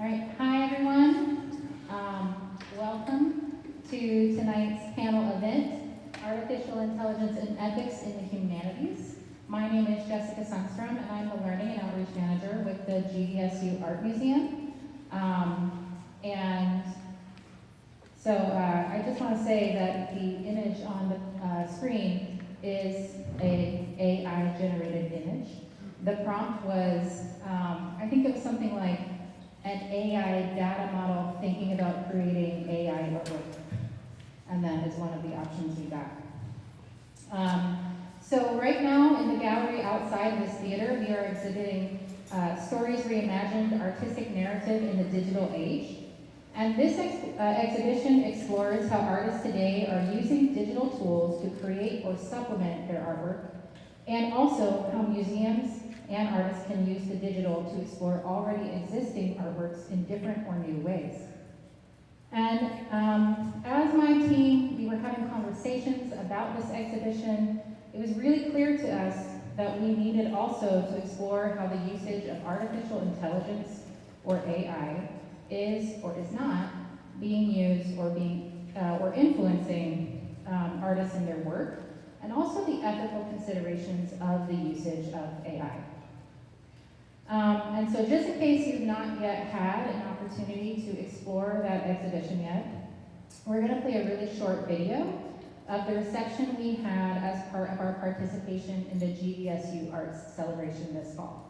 All right, hi everyone. Welcome to tonight's panel event, Artificial Intelligence and Ethics in the Humanities. My name is Jessica Sundstrom, and I'm the Learning and Outreach Manager with the GVSU Art Museum. I just want to say that the image on the screen is an AI-generated image. The prompt was, I think it was something like an AI data model thinking about creating AI artwork. And that is one of the options we got. So right now in the gallery outside this theater, we are exhibiting Stories Reimagined, Artistic Narrative in the Digital Age. And this exhibition explores how artists today are using digital tools to create or supplement their artwork, and also how museums and artists can use the digital to explore already existing artworks in different or new ways. And as my team, we were having conversations about this exhibition, it was really clear to us that we needed also to explore how the usage of artificial intelligence, or AI, is or is not being used or influencing artists in their work, and also the ethical considerations of the usage of AI. And so just in case you've not yet had an opportunity to explore that exhibition yet, we're going to play a really short video of the reception we had as part of our participation in the GVSU Arts celebration this fall.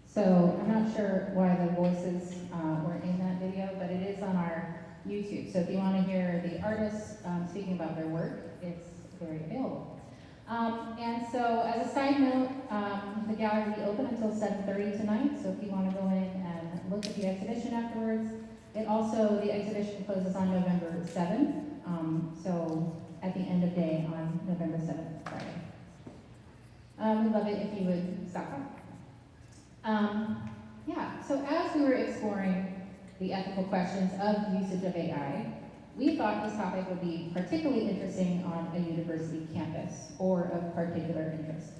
So I'm not sure why the voices weren't in that video, but it is on our YouTube. So if you want to hear the artists speaking about their work, it's very available. And so as a side note, the gallery will be open until 7:30 tonight. So if you want to go in and look at the exhibition afterwards, the exhibition closes on November 7th. So at the end of day on November 7th, Friday. We'd love it if you would stop by. So as we were exploring the ethical questions of usage of AI, we thought this topic would be particularly interesting on a university campus or of particular interest.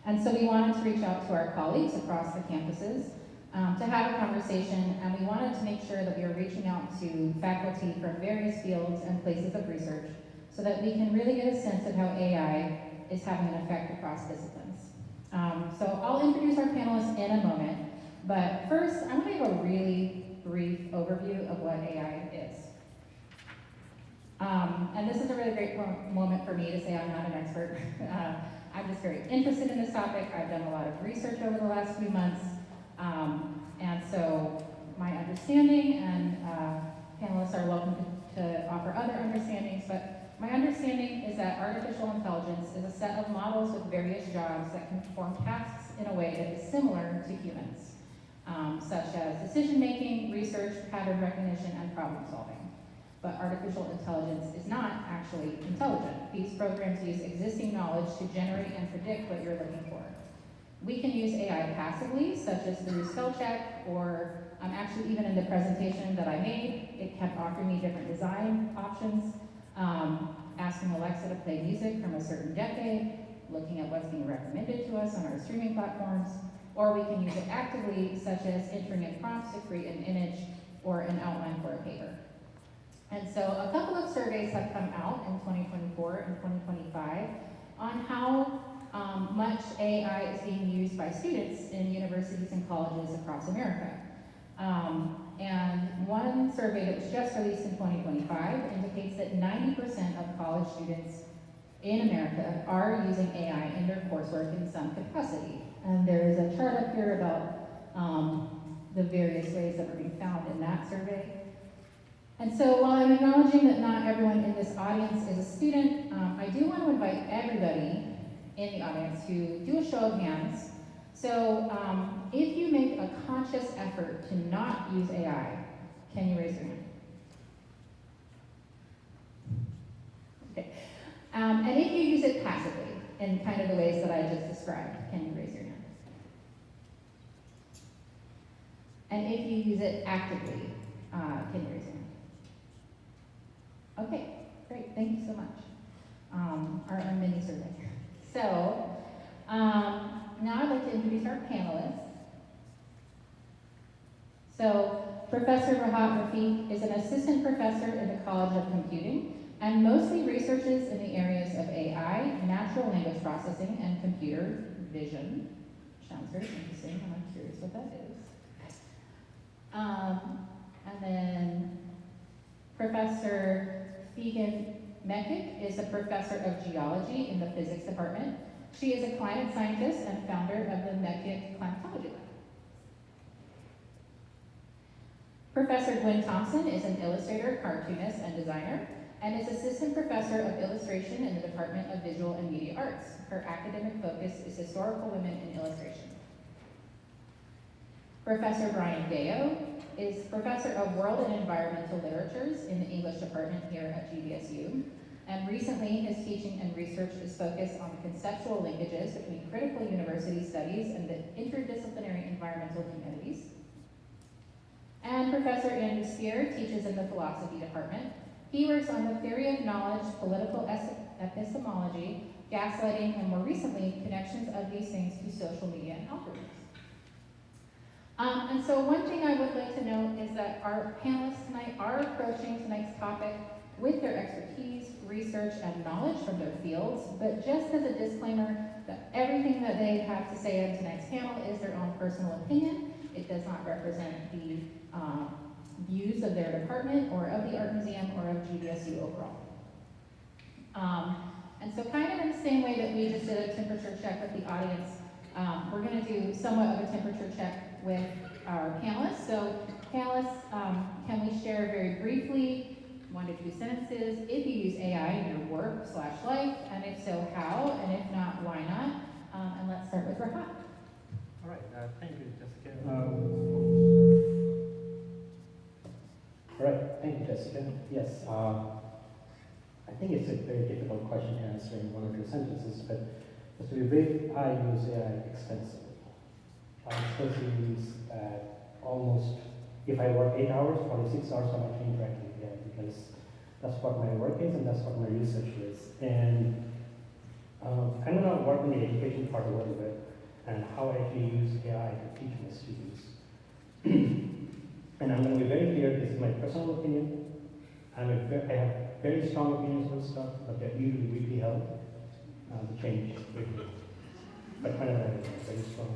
And so we wanted to reach out to our colleagues across the campuses to have a conversation, and we wanted to make sure that we were reaching out to faculty from various fields and places of research so that we can really get a sense of how AI is having an effect across disciplines. So I'll introduce our panelists in a moment, but first I want to give a really brief overview of what AI is. And this is a really great moment for me to say I'm not an expert. I'm just very interested in this topic. I've done a lot of research over the last few months, and so my understanding and offer other understandings, but my understanding is that artificial intelligence is a set of models with various jobs that can perform tasks in a way that is similar to humans, such as decision-making, research, pattern recognition, and problem-solving. But artificial intelligence is not actually intelligent. These programs use existing knowledge to generate and predict what you're looking for. We can use AI passively, such as through spell check, or actually even in the presentation that I made, it kept offering me different design options, asking Alexa to play music from a certain decade, looking at what's being recommended to us on our streaming platforms, or we can use it actively, such as entering in prompts to create an image or an outline for a paper. And so a couple of surveys have come out in 2024 and 2025 on how much AI is being used by students in universities and colleges across America. And one survey that was just released in 2025 indicates that 90% of college students in America are using AI in their coursework in some capacity. And there is a chart up here about the various ways that are being found in that survey. And so while I'm acknowledging that not everyone in this audience is a student, I do want to invite everybody in the audience to do a show of hands. So if you make a conscious effort to not use AI, can you raise your hand? Okay. And if you use it passively, in kind of the ways that I just described, can you raise your hand? And if you use it actively, can you raise your hand? Okay, great, thank you so much. Our mini survey. So, now I'd like to introduce our panelists. So, Professor Rahat Rafiq is an assistant professor in the College of Computing and mostly researches in the areas of AI, natural language processing, and computer vision. Sounds very interesting, and I'm curious what that is. And then Professor Figen Mekik is a professor of geology in the physics department. She is a climate scientist and founder of the Mekik Climatology Lab. Professor Gwen Thompson is an illustrator, cartoonist, and designer, and is assistant professor of illustration in the Department of Visual and Media Arts. Her academic focus is historical women in illustration. Professor Brian Deo is professor of world and environmental literatures in the English department here at GVSU. And recently, his teaching and research is focused on the conceptual linkages between critical university studies and the interdisciplinary environmental humanities. And Professor Andrew Spear teaches in the philosophy department. He works on the theory of knowledge, political epistemology, gaslighting, and more recently, connections of these things to social media and algorithms. And so one thing I would like to note is that our panelists tonight are approaching tonight's topic with their expertise, research, and knowledge from their fields, but just as a disclaimer, that everything that they have to say on tonight's panel is their own personal opinion. It does not represent the views of their department or of the Art Museum or of GVSU overall. And so kind of in the same way that we just did a temperature check with the audience, we're going to do somewhat of a temperature check with our panelists. So panelists, can we share very briefly 1 to 2 sentences if you use AI in your work/life, and if so, how, and if not, why not? And let's start with Rahat. All right, thank you, Jessica. All right, thank you, Jessica. Yes, I think it's a very difficult question to answer in 1 or 2 sentences, but just to be brief, I use AI extensively. I especially use almost, if I work 8 hours, probably 6 hours I'm actually interacting with AI, because that's what my work is and that's what my research is. And I'm going to work on the education part a little bit and how I actually use AI to teach my students. And I'm going to be very clear, this is my personal opinion. I have very strong opinions on stuff, but they're usually weakly held to change quickly. But kind of very strong.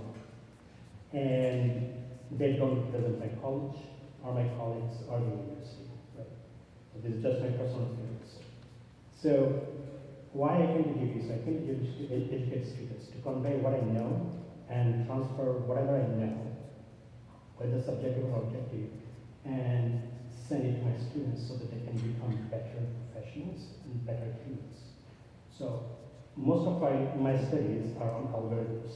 And they don't represent my college or my colleagues or the university. Right? So this is just my personal experience. So why I came to GVSU? I came to educate students to convey what I know and transfer whatever I know, whether subjective or objective, and send it to my students so that they can become better professionals and better humans. So most of my studies are on algorithms.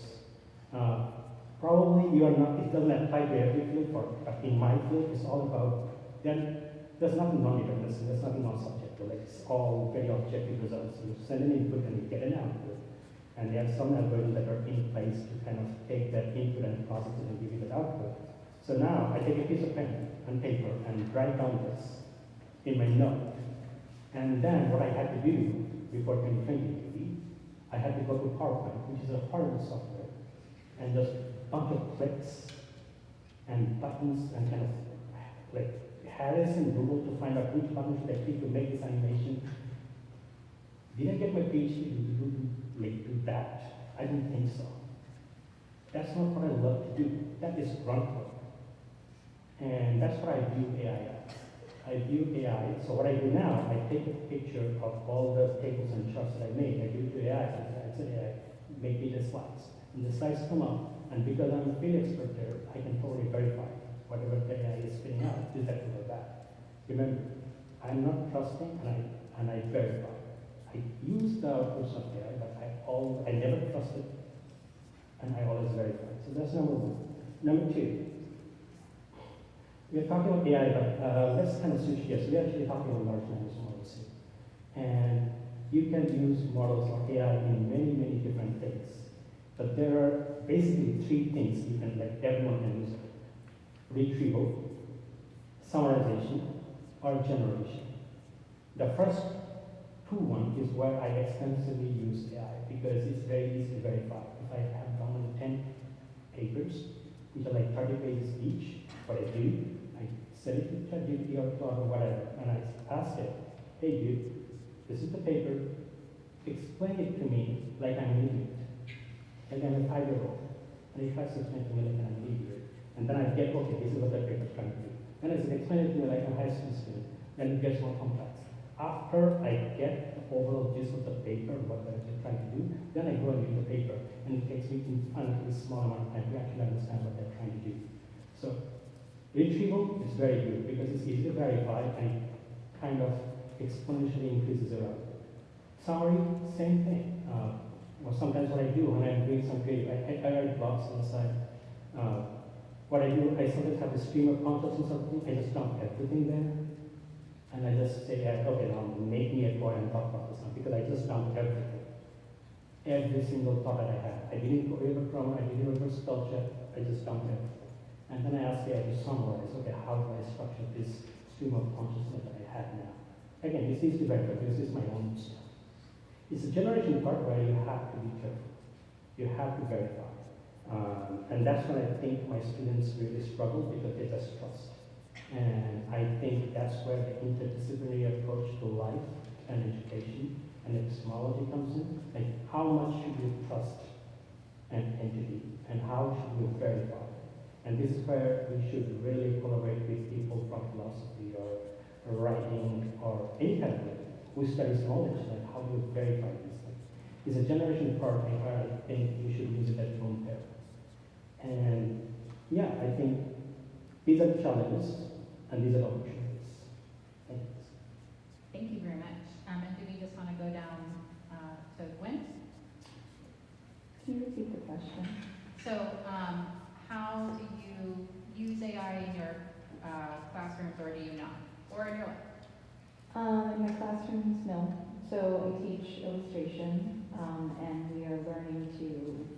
Probably you are not, it doesn't apply to every field, but in my field, it's all about, there's nothing non-deterministic, there's nothing non-subjective, like it's all very objective results. You send an input and you get an output. And there are some algorithms that are in place to kind of take that input and process it and give you that output. So now I take a piece of pen and paper and write down this in my note. And then what I had to do before 2020, I had to go to PowerPoint, which is a horrible software, and just bunch of clicks and buttons and kind of like Harris and Google to find out which button should I click to make this animation. Did I get my PhD to do that? I didn't think so. That's not what I love to do. That is grunt work. And that's what I view AI as. I view AI, so what I do now, I take a picture of all the tables and charts that I made. I give it to AI, I say, AI, make me the slides. And the slides come up, and because I'm a field expert there, I can totally verify whatever the AI is spitting out, is that good or bad. Remember, I'm not trusting, and I verify. I use the outputs of AI, but I never trust it, and I always verify. So that's number one. Number two, we're talking about AI, but let's kind of switch gears. We're actually talking about large language models here. And you can use models or AI in many, many different things. But there are basically three things you can, like everyone can use it. Retrieval, summarization, or generation. The first one is where I extensively use AI because it's very easy to verify. If I have done 10 papers, which are like 30 pages each, what I do, I send it to ChatGPT or Claude or whatever, and I ask it, hey dude, this is the paper, explain it to me like I'm an idiot. Like I'm a 5-year-old, and he tries to explain to me like I'm an idiot. And then I get, okay, this is what that paper is trying to do. And I said, explain it to me like I'm a high school student, then it gets more complex. After I get the overall gist of the paper, what they're trying to do, then I go and read the paper, and it takes me infinitely small amount of time to actually understand what they're trying to do. So retrieval is very good because it's easy to verify and kind of exponentially increases your output. Summary, same thing. Or sometimes what I do when I'm doing some creative, I write blogs on the side. What I do, I sometimes have a stream of consciousness or something, I just dump everything there. And I just say, okay, now make me a poem and talk about this now, because I just dumped everything. Every single thought that I had. I didn't go over grammar, I didn't over spell check, I just dumped everything. And then I asked AI to summarize, okay, how do I structure this stream of consciousness that I had now? Again, this is to verify, because this is my own stuff. It's a generation part where you have to be careful. You have to verify. And that's when I think my students really struggle because they just trust. And I think that's where the interdisciplinary approach to life and education and epistemology comes in. Like, how much should we trust an entity, and how should we verify it? And this is where we should really collaborate with people from philosophy or writing or any kind of way who studies knowledge, like how do you verify these things? It's a generation part where I think you should use it at your own pair. And yeah, I think these are the challenges. And these are opportunities. Thanks. Thank you very much. And do we just want to go down to Gwen? Can you repeat the question? So how do you use AI in your classrooms, or do you not? Or in your life? In my classrooms, no. So I teach illustration, and we are learning to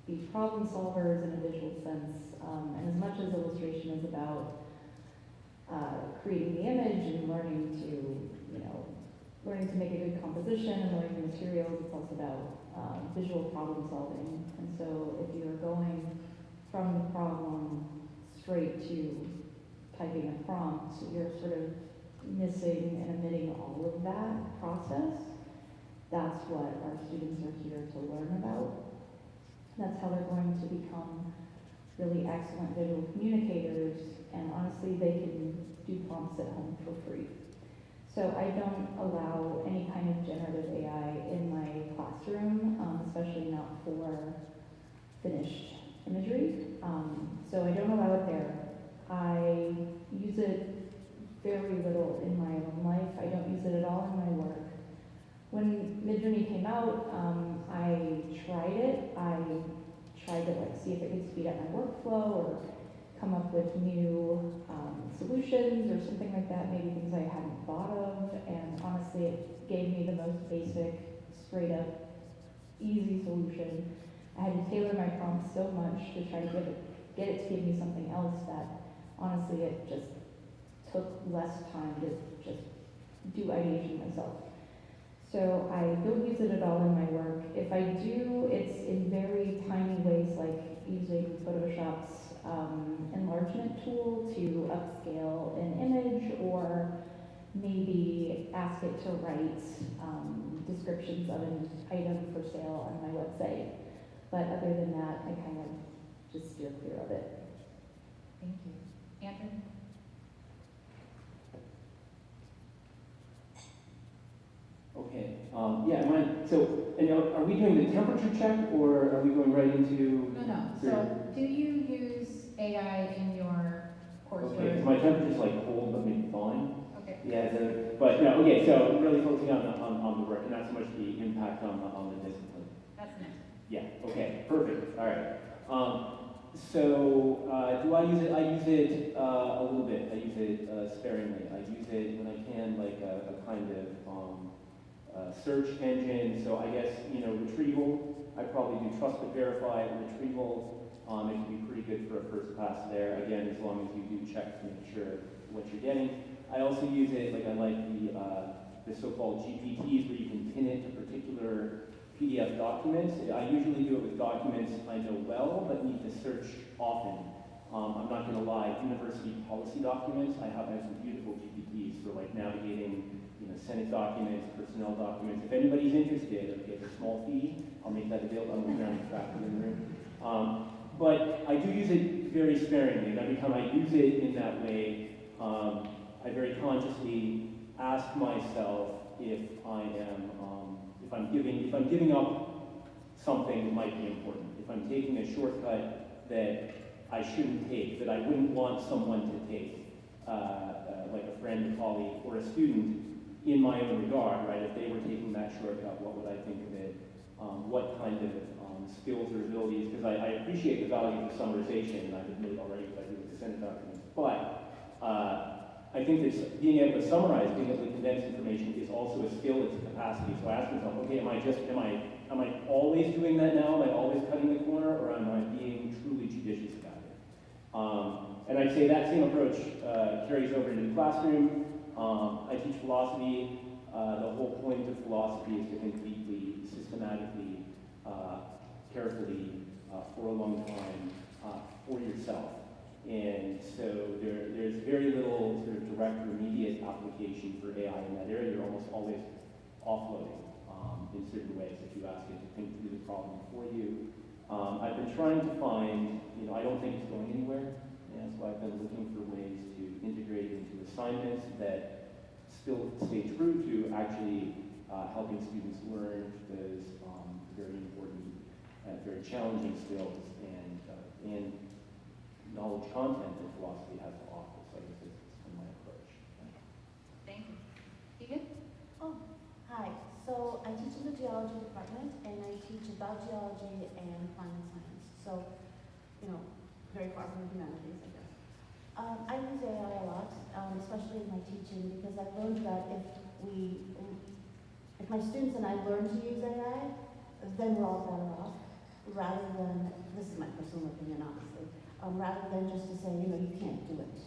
be problem solvers in a visual sense. And as much as illustration is about creating the image and learning to make a good composition and learning the materials, it's also about visual problem solving. And so if you're going from the problem straight to typing a prompt, you're sort of missing and omitting all of that process. That's what our students are here to learn about. That's how they're going to become really excellent visual communicators, and honestly, they can do prompts at home for free. So I don't allow any kind of generative AI in my classroom, especially not for finished imagery. So I don't allow it there. I use it see if it could speed up my workflow or come up with new solutions or something like that, maybe things I hadn't thought of. And honestly, it gave me the most basic, straight up, easy solution. I had to tailor my prompt so much to try to get it to give me something else that honestly it just took less time to just do ideation myself. So I don't use it at all in my work. If I do, it's in very tiny ways, like using Photoshop's enlargement tool to upscale an image, or maybe ask it to write descriptions of an item for sale on my website. But other than that, I kind of just steer clear of it. Thank you. Andrew? Okay, and are we doing the temperature check, or are we going right into? No. So, do you use AI in your coursework? Okay, 'cause my temperature's like cold, but maybe thawing. Okay. Yeah, but no, okay, so really focusing on the work, and not so much the impact on the discipline. That's next. Yeah, okay, perfect, all right. Do I use it? I use it a little bit. I use it sparingly. I use it when I can, like a kind of search engine. So I guess, retrieval, I probably do trust but verify. Retrieval, it can be pretty good for a first pass there. Again, as long as you do check to make sure what you're getting. I also use it, I like the so-called GPTs, where you can pin it to particular PDF documents. I usually do it with documents I know well, but need to search often. I'm not going to lie, university policy documents, I have some beautiful GPTs for navigating, Senate documents, personnel documents. If anybody's interested, okay, it's a small fee, I'll make that available. I'm looking around the faculty in the room. But I do use it very sparingly, and every time I use it in that way, I very consciously ask myself if I'm giving up something that might be important, if I'm taking a shortcut that I shouldn't take, that I wouldn't want someone to take, like a friend, a colleague, or a student in my own regard, right? If they were taking that shortcut, what would I think of it? What kind of skills or abilities? Because I appreciate the value of the summarization, and I've admitted already that I do with the Senate documents, but I think that being able to summarize, being able to condense information is also a skill, it's a capacity. So I ask myself, okay, am I always doing that now? Am I always cutting the corner, or am I being truly judicious about it? And I'd say that same approach carries over into the classroom. I teach philosophy. The whole point of philosophy is to think deeply, systematically, carefully, for a long time, for yourself. And so there's very little sort of direct or immediate application for AI in that area. You're almost always offloading in certain ways if you ask it to think through the problem for you. I've been trying to find, I don't think it's going anywhere, and so I've been looking for ways to integrate it into assignments that still stay true to actually helping students learn those very important, very challenging skills and knowledge content that philosophy has to offer. So I guess it's kind of my approach. Thank you. Keegan? Oh, hi. So I teach in the geology department, and I teach about geology and climate science. So, very far from the humanities, I guess. I use AI a lot, especially in my teaching, because I've learned that if my students and I learn to use AI, then we're all better off, rather than, this is my personal opinion, obviously, rather than just to say, you can't do it,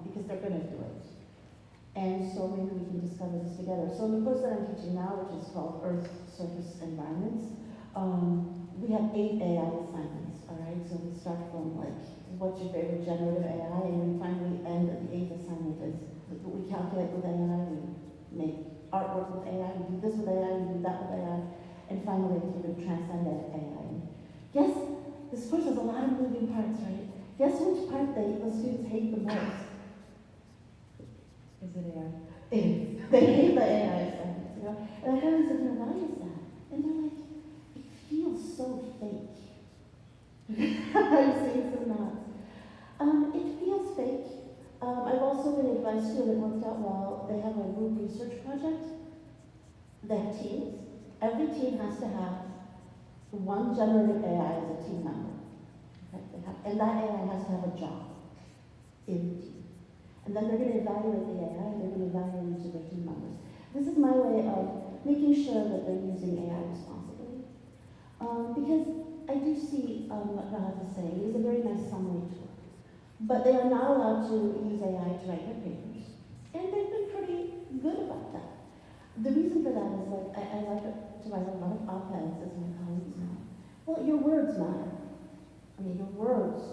because they're going to do it. And so maybe we can discover this together. So in the course that I'm teaching now, which is called Earth Surface Environments, we have 8 AI assignments, all right? So we start from what's your favorite generative AI, and we finally end at the 8th assignment is we calculate with AI, we make artwork with AI, we do this with AI, we do that with AI, and finally we sort of transcend that AI. Guess, this course has a lot of moving parts, right? Guess which part the students hate the most? Is it AI? It is. They hate the AI assignments, And I was thinking, why is that? And they're like, it feels so fake. I'm seeing some nods. It feels fake. I've also been advised to, and it worked out well, they have a group research project. They have teams. Every team has to have one generative AI as a team member. And that AI has to have a job in the team. And then they're going to evaluate the AI, and they're going to evaluate each of their team members. This is my way of making sure that they're using AI responsibly. Because I do see what Rahat is saying. It is a very nice summary tool. But they are not allowed to use AI to write their papers. And they've been pretty good about that. The reason for that is like, I like to write a lot of op-eds, as my colleagues know. Well, your words matter. I mean, your words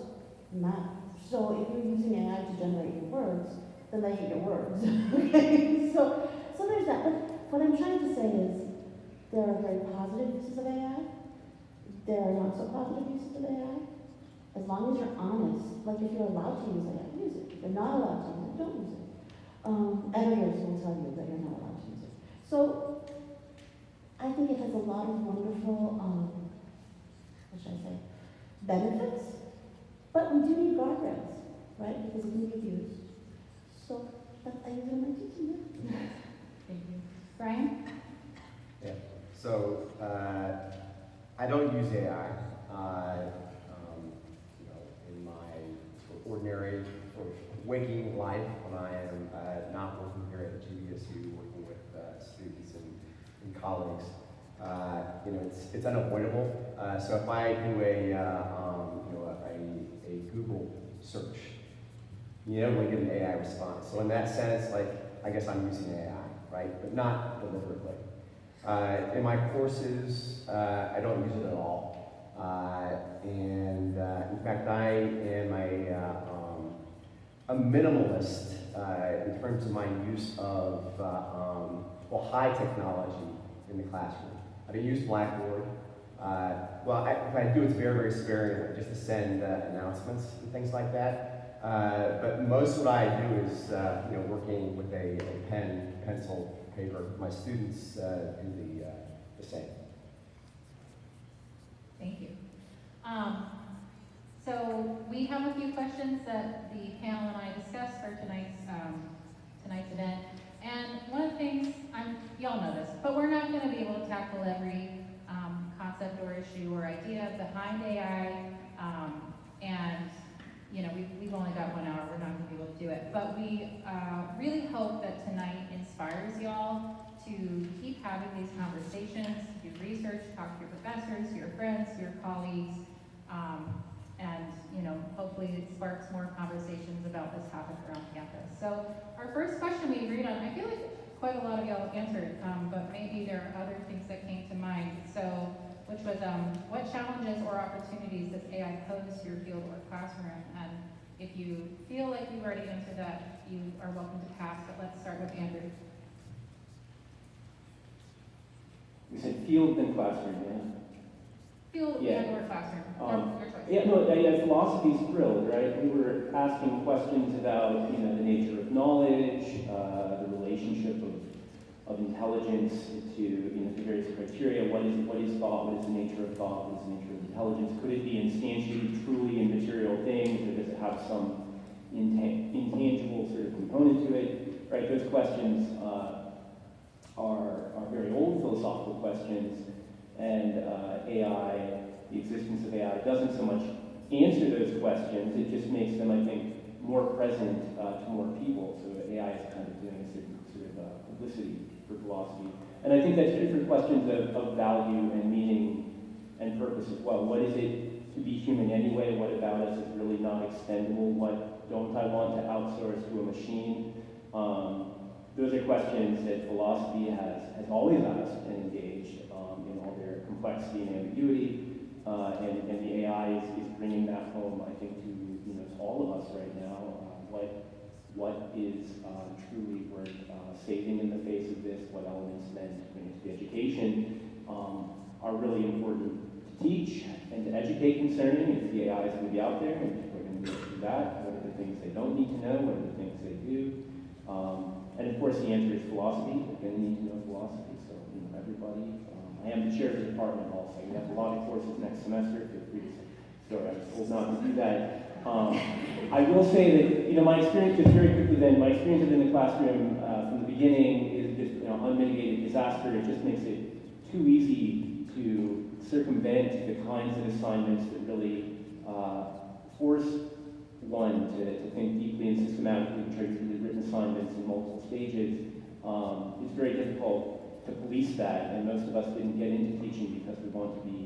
matter. So if you're using AI to generate your words, then they get your words. Okay? So there's that. But what I'm trying to say is there are very positive uses of AI. There are not so positive uses of AI. As long as you're honest, like if you're allowed to use AI, use it. If you're not allowed to use it, don't use it. Editors will tell you that you're not allowed to use it. So I think it has a lot of wonderful, what should I say, benefits, but we do need guardrails, right? Because it can be abused. So that's I use it in my teaching. Thank you. Brian? Yeah. So I don't use AI. In my sort of ordinary sort of waking life when I am not working here at GVSU, working with students and colleagues. It's unavoidable. So if I do a Google search, we get an AI response. So in that sense, I guess I'm using AI, right? But not deliberately. In my courses, I don't use it at all. In fact, I am a minimalist in terms of my use of high technology in the classroom. I don't use Blackboard. If I do, it's very, very sparingly, just to send announcements and things like that. But most of what I do is working with a pen, pencil, paper. My students do the same. Thank you. So we have a few questions that the panel and I discussed for tonight's event. And one of the things, y'all know this, but we're not going to be able to tackle every concept or issue or idea behind AI. We've only got 1 hour, we're not going to be able to do it. But we really hope that tonight inspires y'all to keep having these conversations, do research, talk to your professors, your friends, your colleagues, and hopefully it sparks more conversations about this topic around campus. So our first question we agreed on, I feel like quite a lot of y'all answered, but maybe there are other things that came to mind. So, which was, what challenges or opportunities does AI pose to your field or classroom? And if you feel like you've already answered that, you are welcome to pass, but let's start with Andrew. We said field and classroom, yeah? Field Yeah. and or classroom, your choice. Yeah, no, philosophy's thrilled, right? We were asking questions about, the nature of knowledge, the relationship of intelligence to, the various criteria. What is thought? What is the nature of thought? What is the nature of intelligence? Could it be instantiated truly in material things, or does it have some intangible sort of component to it? Right? Those questions are very old philosophical questions, and AI, the existence of AI, doesn't so much answer those questions. It just makes them, I think, more present to more people. So AI is kind of doing a certain sort of publicity for philosophy. And I think that's true for questions of value and meaning and purpose as well. What is it to be human anyway? What about us is really not extendable? What don't I want to outsource to a machine? Those are questions that philosophy has always asked and engaged in all their complexity and ambiguity. And the AI is bringing that home, I think, to all of us right now. What is truly worth saving in the face of this? What elements then to bring into the education are really important to teach and to educate concerning if the AI is going to be out there and people are going to do that. What are the things they don't need to know? What are the things they do? And of course, the answer is philosophy. They're going to need to know philosophy. So, everybody. I am the chair of the department also. We have a lot of courses next semester. Feel free to. Sorry, I was told not to do that. I will say that my experience, just very quickly then, my experience in the classroom from the beginning is just unmitigated disaster. It just makes it too easy to circumvent the kinds of assignments that really force one to think deeply and systematically, through the written assignments in multiple stages. It's very difficult to police that, and most of us didn't get into teaching because we want to be,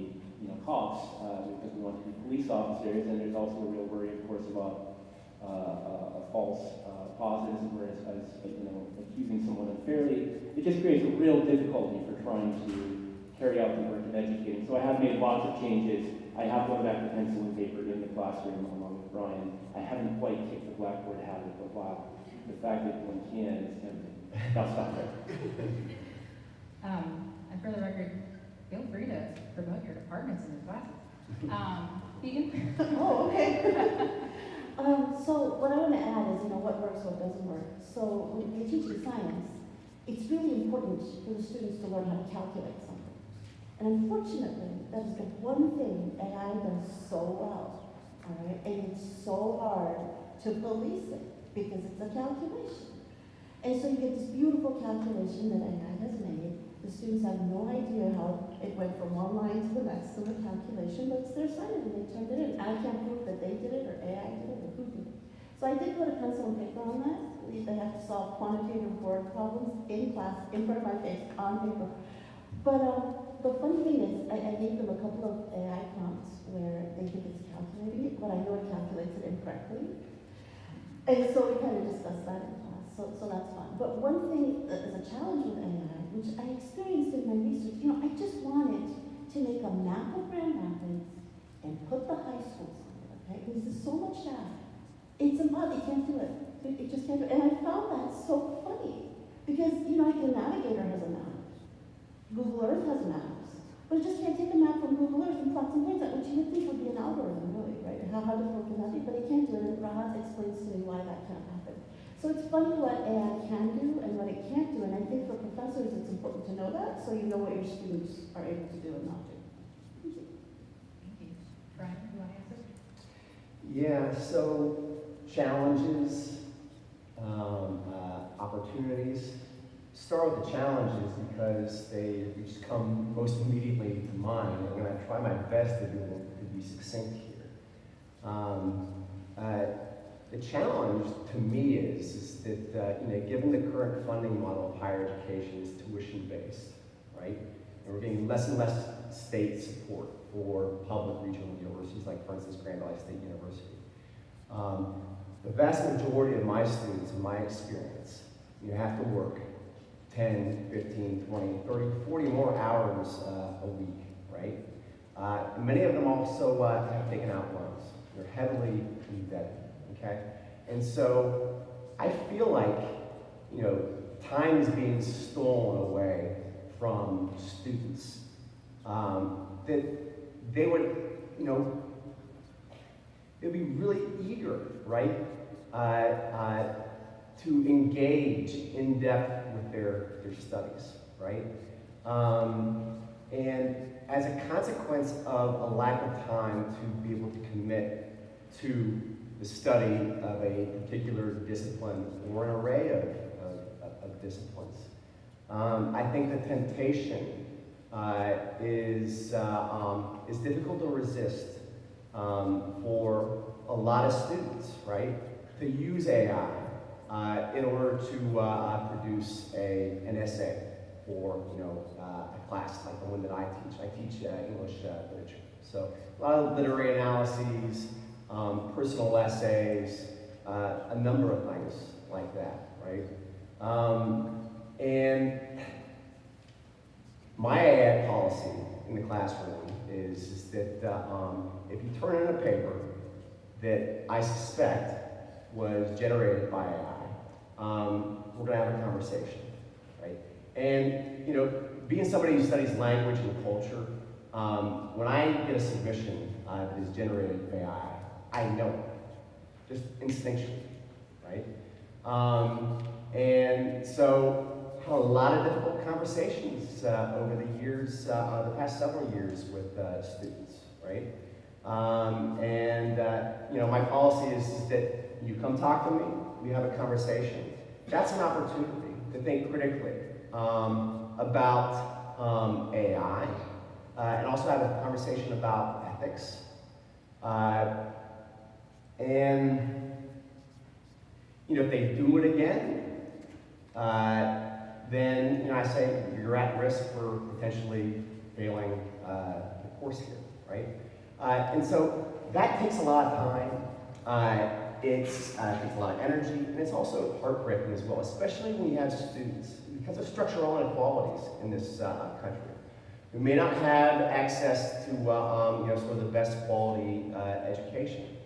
cops, because we want to be police officers, and there's also a real worry, of course, about a false positives, whereas accusing someone unfairly. It just creates a real difficulty for trying to carry out the work of educating. So I have made lots of changes. I have gone back to pencil and paper in the classroom along with Brian. I haven't quite kicked the blackboard habit, but wow, the fact that one can is tempting. I'll stop there. And for the record, feel free to promote your departments in your classes. Keegan? Oh, okay. So what I want to add is, what works, what doesn't work. So when you're teaching science, it's really important for the students to learn how to calculate something. And unfortunately, that is the one thing AI does so well, all right? And it's so hard to police it because it's a calculation. And so you get this beautiful calculation that AI has made. The students have no idea how it went from one line to the next in the calculation, but it's their assignment and they turned it in. I can't prove that they did it or AI did it or who did it. So I did put a pencil and paper on that. They have to solve quantitative word problems in class, in front of my face, on paper. But the funny thing is, I gave them a couple of AI prompts where they think it's calculating it, but I know it calculates it incorrectly. And so we kind of discussed that in class, so that's fun. But one thing that is a challenge with AI, which I experienced in my research, I just wanted to make a map of Grand Rapids and put the high schools on it, okay? Because there's so much data. It's impossible, you can't do it. It just can't do it. And I found that so funny, because, like the Navigator has a map. Google Earth has maps, but it just can't take a map from Google Earth and plot some points out, which you would think would be an algorithm, really, right? How difficult can that be? But it can't do it, and Rahaz explains to me why that can't happen. So it's funny what AI can do and what it can't do, and I think for professors it's important to know that, so you know what your students are able to do and not do. Thank you. Thank you. Brian, do you want to answer? Yeah, so challenges, opportunities. Start with the challenges because they just come most immediately to mind. I'm going to try my best to be succinct here. The challenge to me is that given the current funding model of higher education is tuition-based, right? And we're getting less and less state support for public regional universities, like for instance Grand Valley State University. The vast majority of my students, in my experience, have to work 10, 15, 20, 30, 40 more hours a week, right? Many of them also have taken out loans. They're heavily indebted, okay? And so I feel like, time is being stolen away from students. That they would, they'd be really eager, right? To engage in depth with their studies, right? And as a consequence of a lack of time to be able to commit to the study of a particular discipline or an array of disciplines, I think the temptation is difficult to resist for a lot of students, right? To use AI in order to produce an essay for a class like the one that I teach. I teach English literature, so a lot of literary analyses, personal essays, a number of things like that, right? And my AI policy in the classroom is that if you turn in a paper that I suspect was generated by AI, we're going to have a conversation, right? And being somebody who studies language and culture, when I get a submission that is generated by AI, I know it, just instinctually, right? And so I had a lot of difficult conversations over the years, the past several years with students, right? My policy is that you come talk to me, we have a conversation. That's an opportunity to think critically about AI and also have a conversation about ethics And, you know, if they do it again, then, you know, I say you're at risk for potentially failing the course here, right? And so that takes a lot of time. It takes a lot of energy, and it's also heartbreaking as well, especially when you have students, because of structural inequalities in this country, who may not have access to, you know, sort of the best quality education.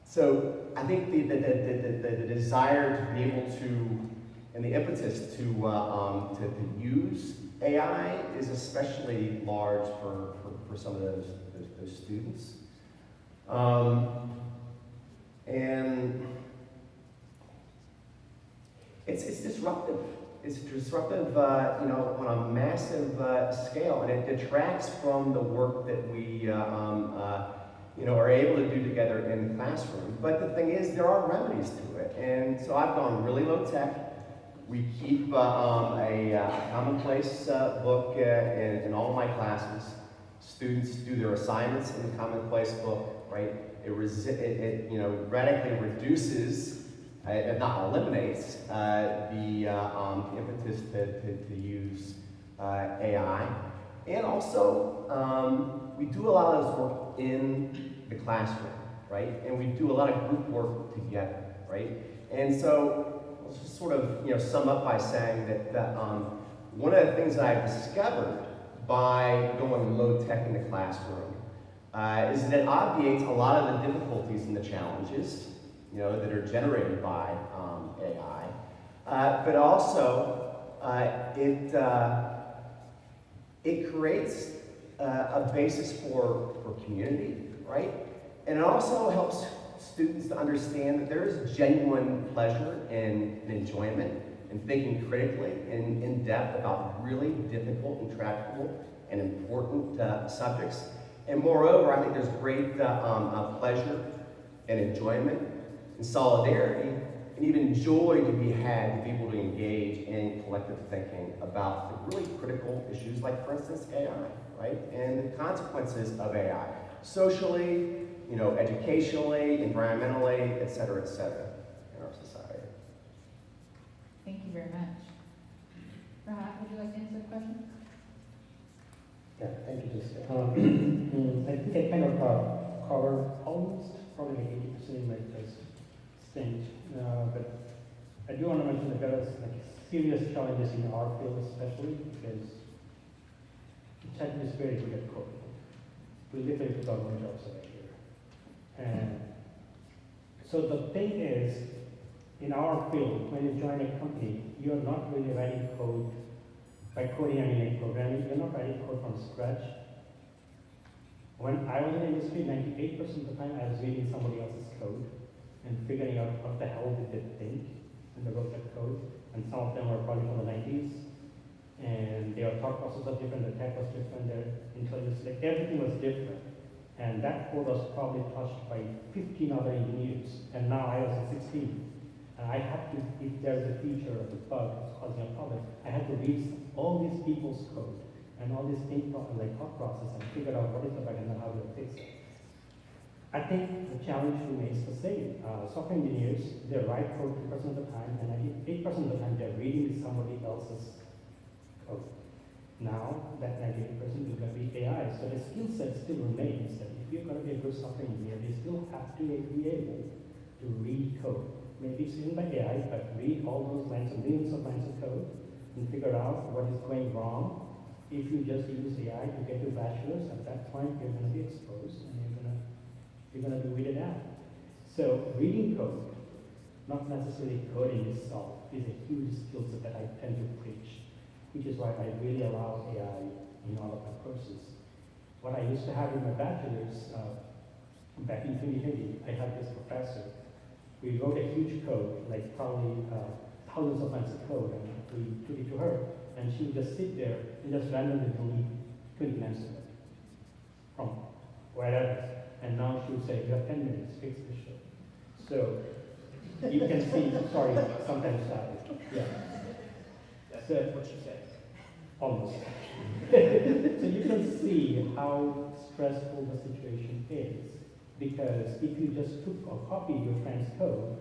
So I think the desire to be able to, and the impetus to use AI is especially large for some of those students. And it's disruptive. It's disruptive, you know, on a massive scale, and it detracts from the work that we, you know, are able to do together in the classroom. But the thing is, there are remedies to it, and so I've gone really low tech. We keep a commonplace book in all of my classes. Students do their assignments in the commonplace book, right? It you know, radically reduces, if not eliminates, the impetus to use AI. And also, we do a lot of this work in the classroom, right? And we do a lot of group work together, right? And so, let's just sort of, you know, sum up by saying that one of the things that I've discovered by going low tech in the classroom is that it obviates a lot of the difficulties and the challenges, you know, that are generated by AI, but also it creates a basis for community, right? And it also helps students to understand that there is genuine pleasure and enjoyment in thinking critically and in depth about really difficult, intractable, and important subjects. And moreover, I think there's great pleasure and enjoyment and solidarity and even joy to be had to be able to engage in collective thinking about the really critical issues like, for instance, AI, right? And the consequences of AI, socially, you know, educationally, environmentally, et cetera, in our society. Thank you very much. Rahat, would you like to answer the question? Yeah, thank you, Jessica. I think I kind of covered almost probably 80% in my first stint, but I do want to mention that there is like serious challenges in our field, especially because tech is very good at coding. We literally put our own jobs over here, and so the thing is, in our field, when you join a company, you are not really writing code. By coding, I mean like programming. You're not writing code from scratch. When I was in the industry, 98% of the time I was reading somebody else's code and figuring out what the hell did they think when they wrote that code. And some of them were probably from the 90s. And their thought process was different, the tech was different, their intelligence, like everything was different. And that code was probably touched by 15 other engineers. And now I was at 16. And I had to, if there's a feature of a bug that's causing a problem, I had to read all these people's code and all these like thought process and figure out what is the bug and then how to fix it. I think the challenge remains the same. Software engineers, they write code 2% of the time, and 98% of the time they're reading somebody else's code. Now, that 98% is going to be AI, so the skill set still remains that if you're going to be a good software engineer, you still have to be able to read code. Maybe it's written by AI, but read all those lines of millions of lines of code and figure out what is going wrong. If you just use AI to get your bachelor's, at that point you're going to be exposed and you're going to be weeded out. So reading code, not necessarily coding itself, is a huge skill set that I tend to preach, which is why I really allow AI in all of my courses. What I used to have in my bachelor's, back in 2020, I had this professor. We wrote a huge code, like probably thousands of lines of code, and we took it to her, and she would just sit there and just randomly delete 20 lines of it from wherever. And now she would say, you have 10 minutes, fix this shit. So you can see, sorry, sometimes, yeah. That's what she said. almost. So you can see how stressful the situation is, because if you just took or copied your friend's code,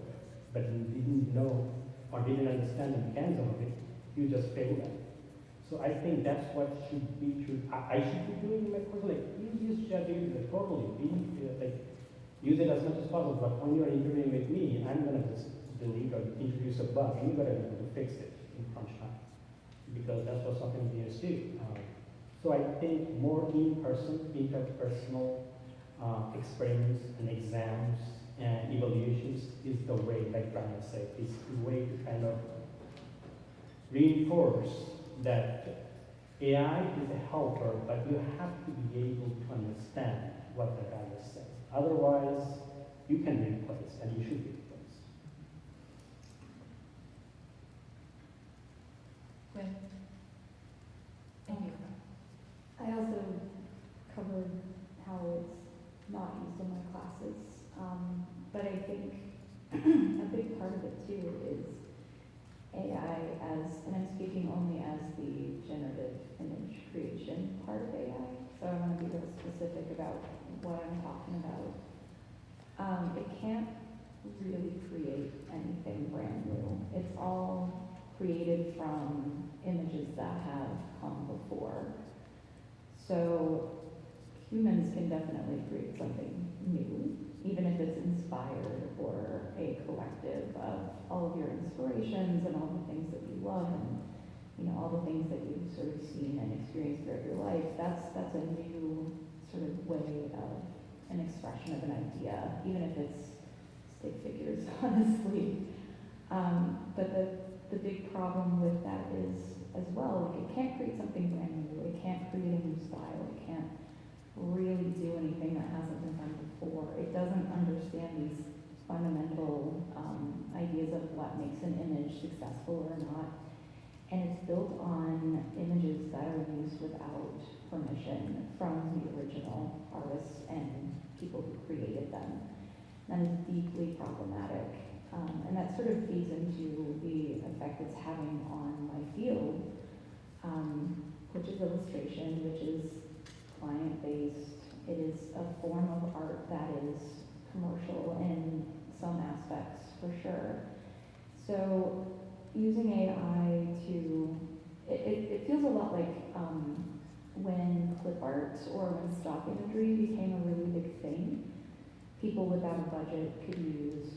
but you didn't know or didn't understand the mechanism of it, you just failed at it. So I think that's what I should be doing in my course. Like, use ChatGPT totally, use it as much as possible. But when you're interviewing with me, I'm gonna just delete or introduce a bug, and you gotta be able to fix it in crunch time, because that's what software engineers do. So I think more in-person, interpersonal experiments and exams and evaluations is the way, like Brian said, is the way to kind of reinforce that AI is a helper, but you have to be able to understand what the guy is saying. Otherwise, you can be replaced, and you should be replaced. Gwen? Thank you. I also covered how it's not used in my classes, but I think a big part of it too is AI as, and I'm speaking only as the generative image creation part of AI, so I want to be real specific about what I'm talking about. It can't really create anything brand new. It's all created from images that have come before. So humans can definitely create something new, even if it's inspired or a collective of all of your inspirations and all the things that you love and, you know, all the things that you've sort of seen and experienced throughout your life. That's a new sort of way of an expression of an idea, even if it's stick figures, honestly. But the big problem with that is, as well, like, it can't create something brand new. It can't create a new style. It can't really do anything that hasn't been done before. It doesn't understand these fundamental ideas of what makes an image successful or not. And it's built on images that are used without permission from the original artists and people who created them. That is deeply problematic. And that sort of feeds into the effect it's having on my field, which is illustration, which is client-based. It is a form of art that is commercial in some aspects, for sure. So using AI to, it feels a lot like when clip art or when stock imagery became a really big thing. People without a budget could use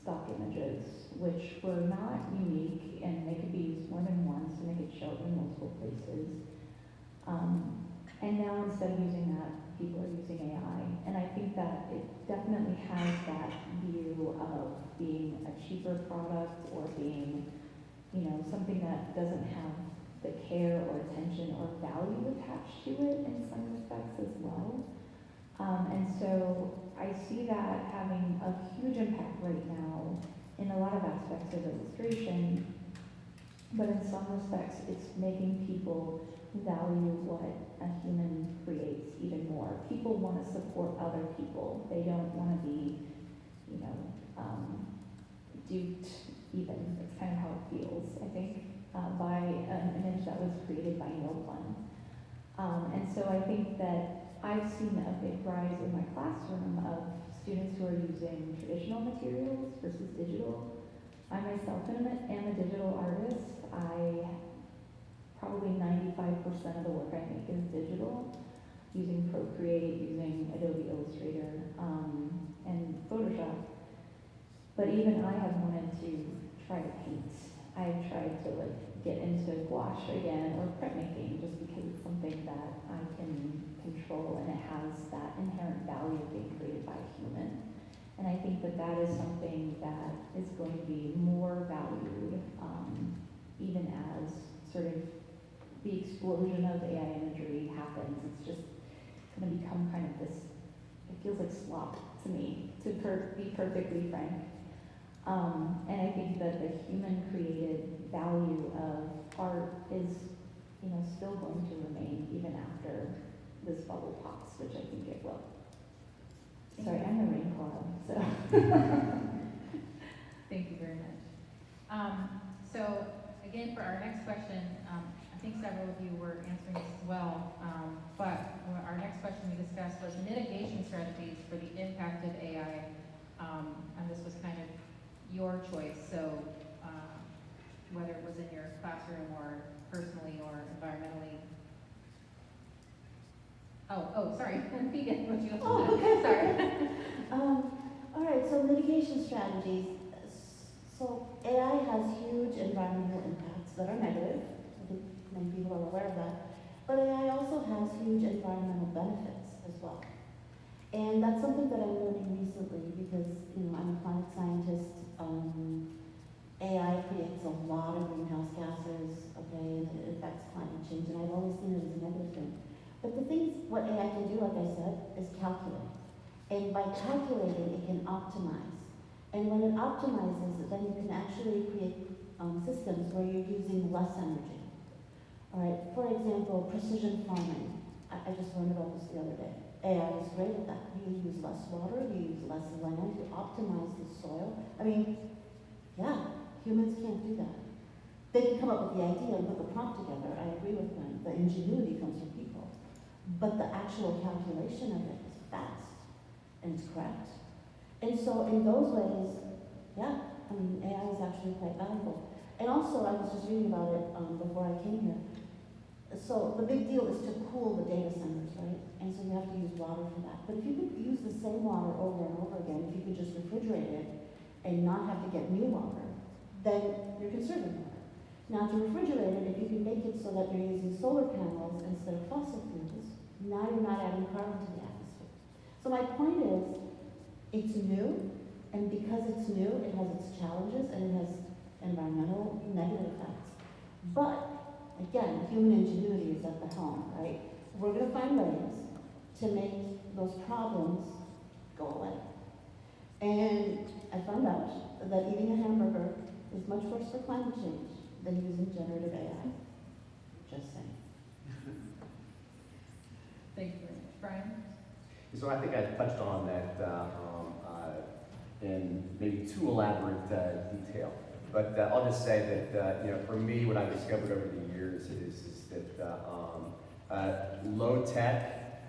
stock images, which were not unique, and they could be used more than once, and they could show up in multiple places. And now instead of using that, people are using AI. And I think that it definitely has that view of being a cheaper product or being, you know, something that doesn't have the care or attention or value attached to it in some respects as well. And so I see that having a huge impact right now in a lot of aspects of illustration, but in some respects it's making people value what a human creates even more. People want to support other people. They don't want to be, you know, duped even. That's kind of how it feels, I think, by an image that was created by no one. And so I think that I've seen a big rise in my classroom of students who are using traditional materials versus digital. I myself am a digital artist. Probably 95% of the work I make is digital, using Procreate, using Adobe Illustrator, and Photoshop. But even I have wanted to try to paint. I've tried to get into gouache again or printmaking, just because it's something that I can control and it has that inherent value of being created by a human. And I think that that is something that is going to be more valued, even as sort of the explosion of AI imagery happens. It's just going to become kind of this, it feels like slop to me, to be perfectly frank. And I think that the human created value of art is, you know, still going to remain even after this bubble pops, which I think it will. Sorry, I'm the rain cloud, so. Thank you very much. So again, for our next question, I'm I think several of you were answering this as well, but our next question we discussed was mitigation strategies for the impact of AI, and this was kind of your choice, so whether it was in your classroom or personally or environmentally. Oh, sorry, Vegan, would you? Oh, okay. Sorry. All right, so mitigation strategies. So AI has huge environmental impacts that are negative. I think many people are aware of that. But AI also has huge environmental benefits as well. And that's something that I'm learning recently because, I'm a climate scientist. AI creates a lot of greenhouse gases, okay, and it affects climate change, and I've always seen it as a negative thing. But the thing is, what AI can do, like I said, is calculate. And by calculating, it can optimize. And when it optimizes, then you can actually create systems where you're using less energy. All right, for example, precision farming. I just learned about this the other day. AI is great at that. You use less water, you use less land, you optimize the soil. I mean, yeah, humans can't do that. They can come up with the idea and put the prompt together. I agree with them. The ingenuity comes from people. But the actual calculation of it is fast and it's correct. And so in those ways, yeah, AI is actually quite valuable. And also, I was just reading about it before I came here. So the big deal is to cool the data centers, right? And so you have to use water for that. But if you could use the same water over and over again, if you could just refrigerate it and not have to get new water, then you're conserving water. Now to refrigerate it, if you can make it so that you're using solar panels instead of fossil fuels, now you're not adding carbon to the atmosphere. So my point is, it's new, and because it's new, it has its challenges and it has environmental negative effects. But again, human ingenuity is at the helm, right? We're going to find ways to make those problems go away. And I found out that eating a hamburger is much worse for climate change than using generative AI. Just saying. Thank you very much. Brian? So I think I touched on that in maybe too elaborate detail. But I'll just say that for me, what I've discovered over the years is that low tech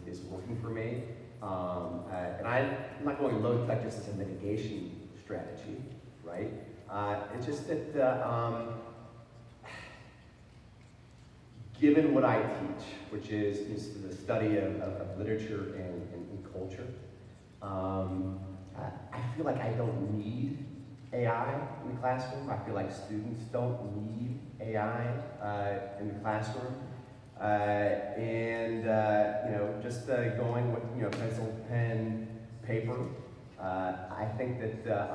is working for me, and I'm not going low tech just as a mitigation strategy, right? It's just that given what I teach, which is the study of literature and culture, I feel like I don't need AI in the classroom. I feel like students don't need AI in the classroom. Just going with pencil, pen, paper. I think that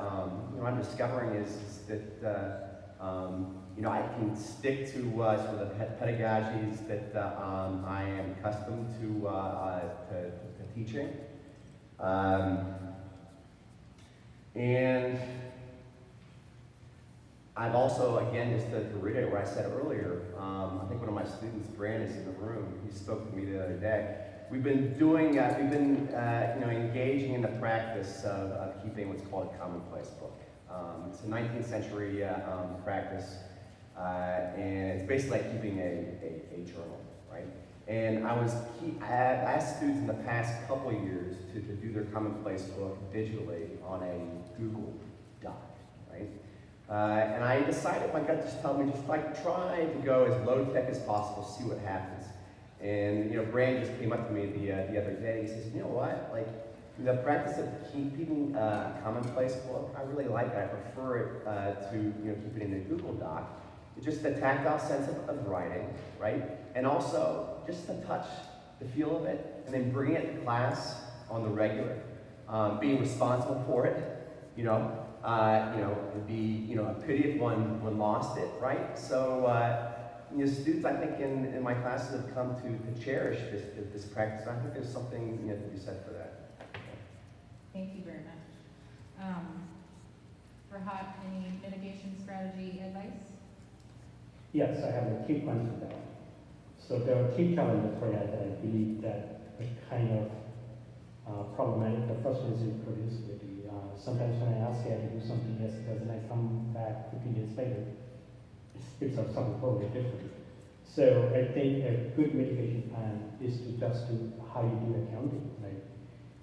what I'm discovering is that I can stick to sort of the pedagogies that I am accustomed to teaching. And I've also, again, just to reiterate what I said earlier, I think one of my students, Brandon, is in the room. He spoke to me the other day. We've been engaging in the practice of keeping what's called a commonplace book. It's a 19th century practice, and it's basically like keeping a journal, right? And I asked students in the past couple of years to do their commonplace book digitally on a Google Doc, right? And I decided, my gut just told me, just like try to go as low tech as possible, see what happens. And Brand just came up to me the other day. He says, you know what? Like the practice of keeping a commonplace book, I really like it. I prefer it to keep it in a Google Doc. It's just the tactile sense of writing, right? And also just the touch, the feel of it, and then bringing it to class on the regular, being responsible for it, it'd be a pity if one lost it, right? So students, I think in my classes have come to cherish this practice. And I think there's something to be said for that. Thank you very much. Rahat, any mitigation strategy advice? Yes, I have a key point for that. So there are key challenges for that I believe that are kind of problematic. The first one is reproducibility. Sometimes when I ask AI to do something, yes, it does, and I come back 15 years later, spits out something totally different. So I think a good mitigation plan is to just do how you do accounting, right?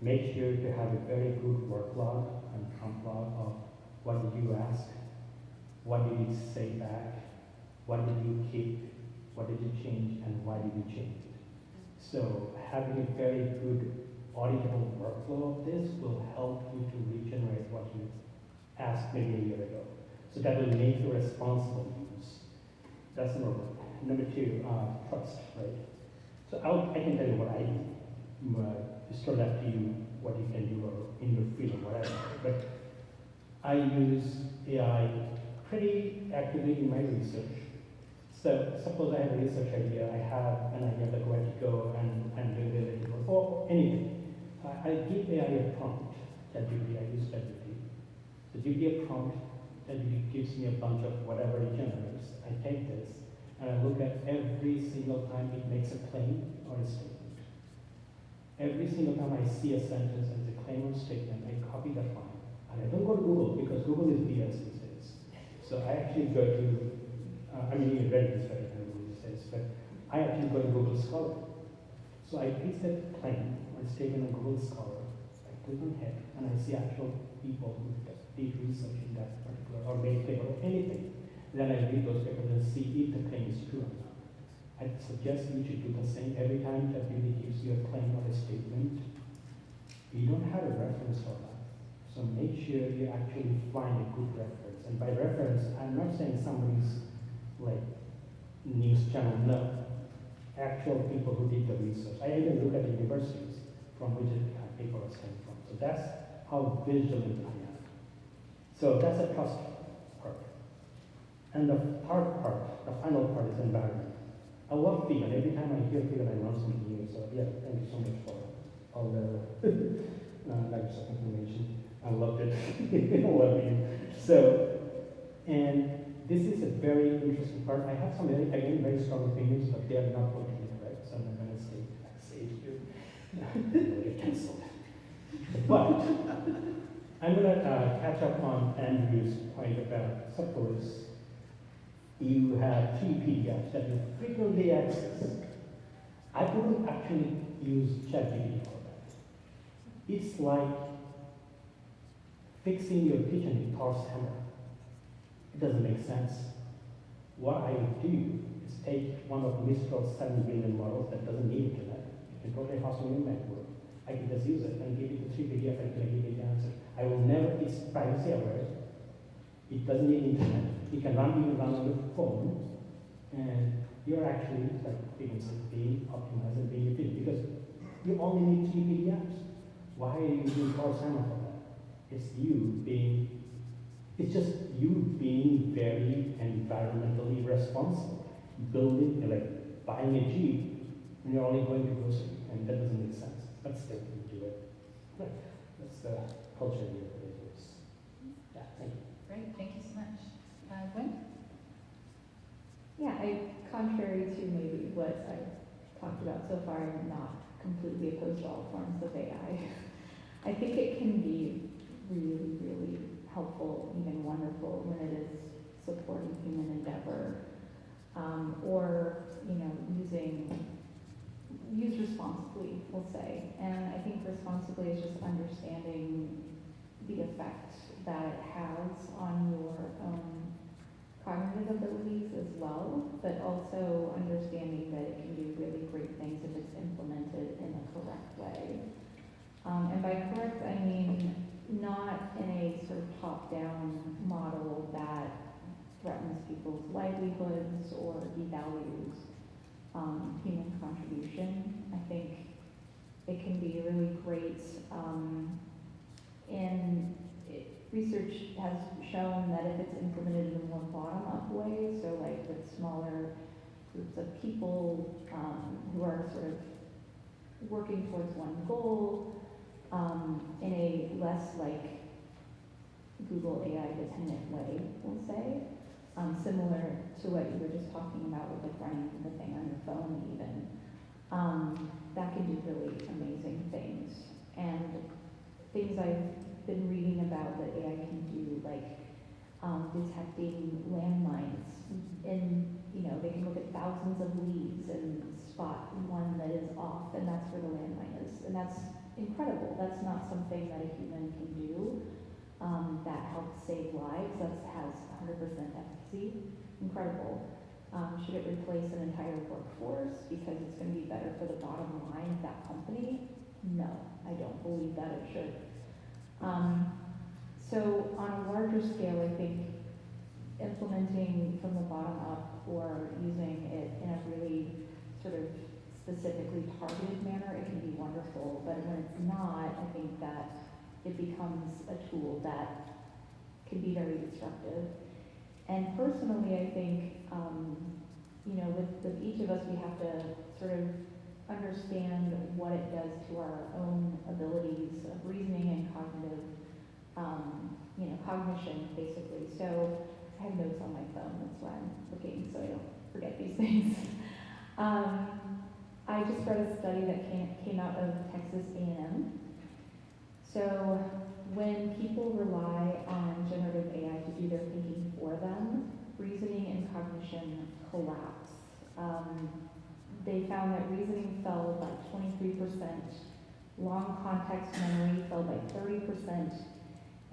Make sure to have a very good work log and prompt log of what did you ask, what did you say back, what did you keep, what did you change, and why did you change it? So having a very good auditable workflow of this will help you to regenerate what you asked maybe a year ago. So that will make you responsible use. That's number one. Number two, trust, right? So I can tell you what I do. It's totally up to you what you can do or in your field or whatever. But I use AI pretty actively in my research. So suppose I have a research idea, I have an idea like where to go and do it or anything. I give AI a prompt, ChatGPT, I use ChatGPT. So give me a prompt, ChatGPT gives me a bunch of whatever it generates. I take this and I look at every single time it makes a claim or a statement. Every single time I see a sentence as a claim or statement, I copy that line. And I don't go to Google because Google is BS these days. So I actually go to, even Reddit is better than Google these days, but I actually go to Google Scholar. So I paste that claim or statement on Google Scholar, I click on it, and I see actual people who did research in that particular, or made paper or anything. Then I read those papers and see if the claim is true or not. I suggest you should do the same every time that really gives you a claim or a statement. You don't have a reference for that. So make sure you actually find a good reference. And by reference, I'm not saying somebody's like news channel, no. Actual people who did the research. I even look at the universities from which the paper was coming from. So that's how vigilant I am. So that's a trust part. And the third part, the final part is environment. I love vegan. Every time I hear vegan, I learn something new. So yeah, thank you so much for all the nuggets of information. I loved it. I love you. So, and this is a very interesting part. I have some very strong opinions, but they are not politically correct. So I'm not going to say it here. They'll get cancelled. But I'm going to catch up on Andrew's point about suppose you have 3 PDFs that you frequently access. I wouldn't actually use ChatGPT for that. It's like fixing your kitchen with Thor's hammer. It doesn't make sense. What I would do is take one of Mistral's 7 billion models that doesn't need internet. You can totally house me in network. I can just use it and give it the 3 PDF and give it the answer. I will never, it's privacy aware. It doesn't need internet. You can even run on your phone, and you're actually, like you can say, being optimized and being efficient because you only need 3 PDFs. Why are you using Thor's hammer for that? It's just you being very environmentally responsible. Building, like buying a Jeep, and you're only going to grocery, and that doesn't make sense. But still, you do it. Right. That's the culture here. Yeah, thank you. Great, thank you so much. Gwen? Yeah, contrary to maybe what I've talked about so far, I'm not completely opposed to all forms of AI. I think it can be really, really helpful, even wonderful, when it is supporting human endeavor, or used responsibly, we'll say. And I think responsibly is just understanding the effect that it has on your own cognitive abilities as well, but also understanding that it can do really great things if it's implemented in a correct way. And by correct, I mean not in a sort of top-down model that threatens people's livelihoods or devalues human contribution. I think it can be really great research has shown that if it's implemented in a more bottom-up way, so like with smaller groups of people who are sort of working towards one goal, in a less like Google AI dependent way, we'll say, similar to what you were just talking about with like running the thing on your phone even, that can do really amazing things. And things I've been reading about that AI can do, like detecting landmines thousands of leaves and spot one that is off, and that's where the landmine is. And that's incredible. That's not something that a human can do. That helps save lives. That has 100% efficacy. Incredible. Should it replace an entire workforce because it's going to be better for the bottom line of that company? No, I don't believe that it should. So on a larger scale, I think implementing from the bottom up or using it in a really sort of specifically targeted manner, it can be wonderful. But when it's not, I think that it becomes a tool that can be very destructive. And personally, I think, with each of us, we have to sort of understand what it does to our own abilities of reasoning and cognitive, cognition, basically. So I have notes on my phone, that's why I'm looking, so I don't forget these things. I just read a study that came out of Texas A&M. So when people rely on generative AI to do their thinking for them, reasoning and cognition collapse. They found that reasoning fell by 23%, long context memory fell by 30%,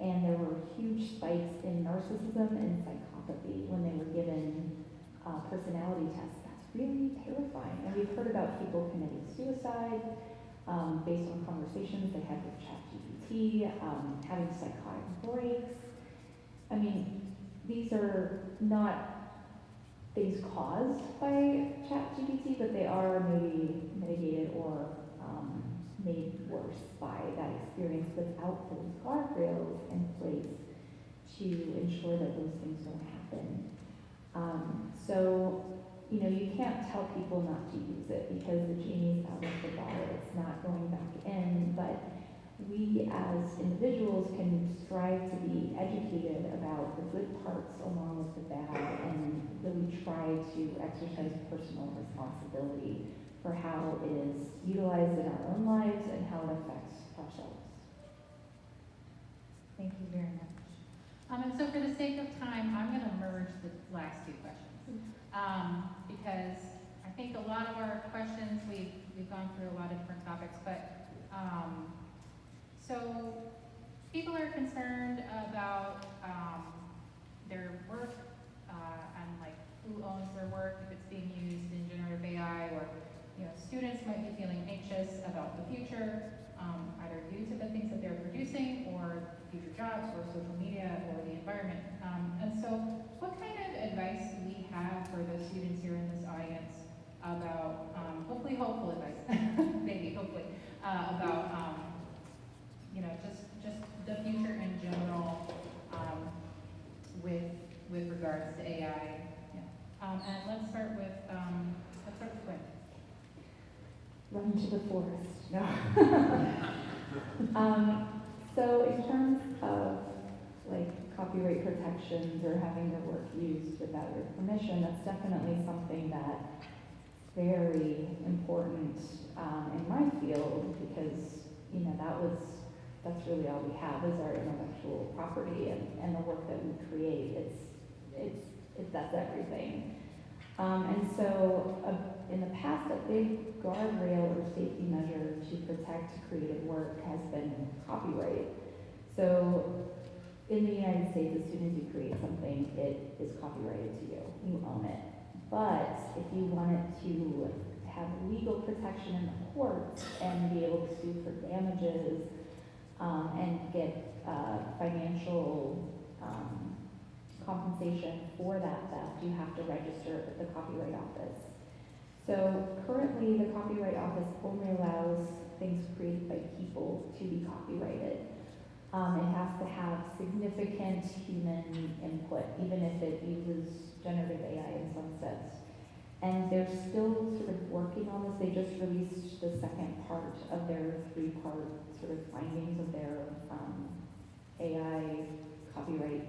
and there were huge spikes in narcissism and psychopathy when they were given personality tests. That's really terrifying. And we've heard about people committing suicide based on conversations they had with ChatGPT, having psychotic breaks. I mean, these are not things caused by ChatGPT, but they are maybe mitigated or made worse by that experience without those guardrails in place to ensure that those things don't happen. So, you can't tell people not to use it because the genie's out of the bottle. It's not going back in, but we as individuals can strive to be educated about the good parts along with the bad and really try to exercise personal responsibility for how it is utilized in our own lives and how it affects ourselves. Thank you very much. And so for the sake of time, I'm going to merge the last two questions. Because I think a lot of our questions, we've gone through a lot of different topics, but so people are concerned about their work and like who owns their work, if it's being used in generative AI, or students might be feeling anxious about the future, either due to the things that they're producing or future jobs or social media or the environment. And so what kind of advice do we have for the students here in this audience about, hopefully hopeful advice, maybe, hopefully, about, just the future in general with regards to AI. Yeah. And let's start with Quinn. Run to the forest. No. So in terms of copyright protections or having their work used without your permission, that's definitely something that's very important in my field because that's really all we have is our intellectual property and the work that we create. That's everything. And so in the past, a big guardrail or safety measure to protect creative work has been copyright. So in the United States, as soon as you create something, it is copyrighted to you. You own it. But if you wanted to have legal protection in the courts and be able to sue for damages and get financial compensation for that theft, you have to register at the Copyright Office. So currently, the Copyright Office only allows things created by people to be copyrighted. It has to have significant human input, even if it uses generative AI in some sense. And they're still sort of working on this. They just released the second part of their three-part sort of findings of their AI copyright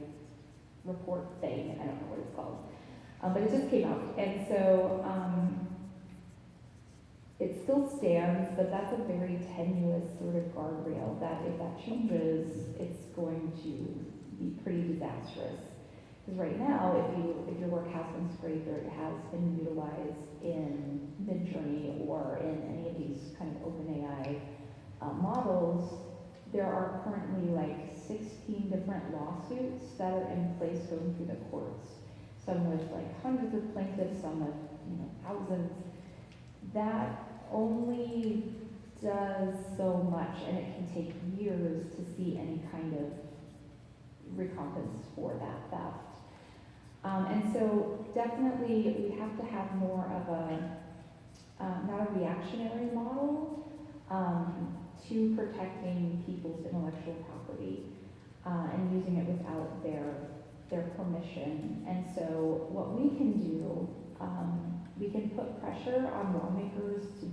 report thing. I don't know what it's called. But it just came out. And so it still stands, but that's a very tenuous sort of guardrail that if that changes, it's going to be pretty disastrous. Because right now, if your work has been scraped or it has been utilized in Midjourney or in any of these kind of OpenAI models, there are currently like 16 different lawsuits that are in place going through the courts. Some with like hundreds of plaintiffs, some with thousands. That only does so much, and it can take years to see any kind of recompense for that theft. And so definitely we have to have more of a, not a reactionary model to protecting people's intellectual property and using it without their permission. And so what we can do, we can put pressure on lawmakers to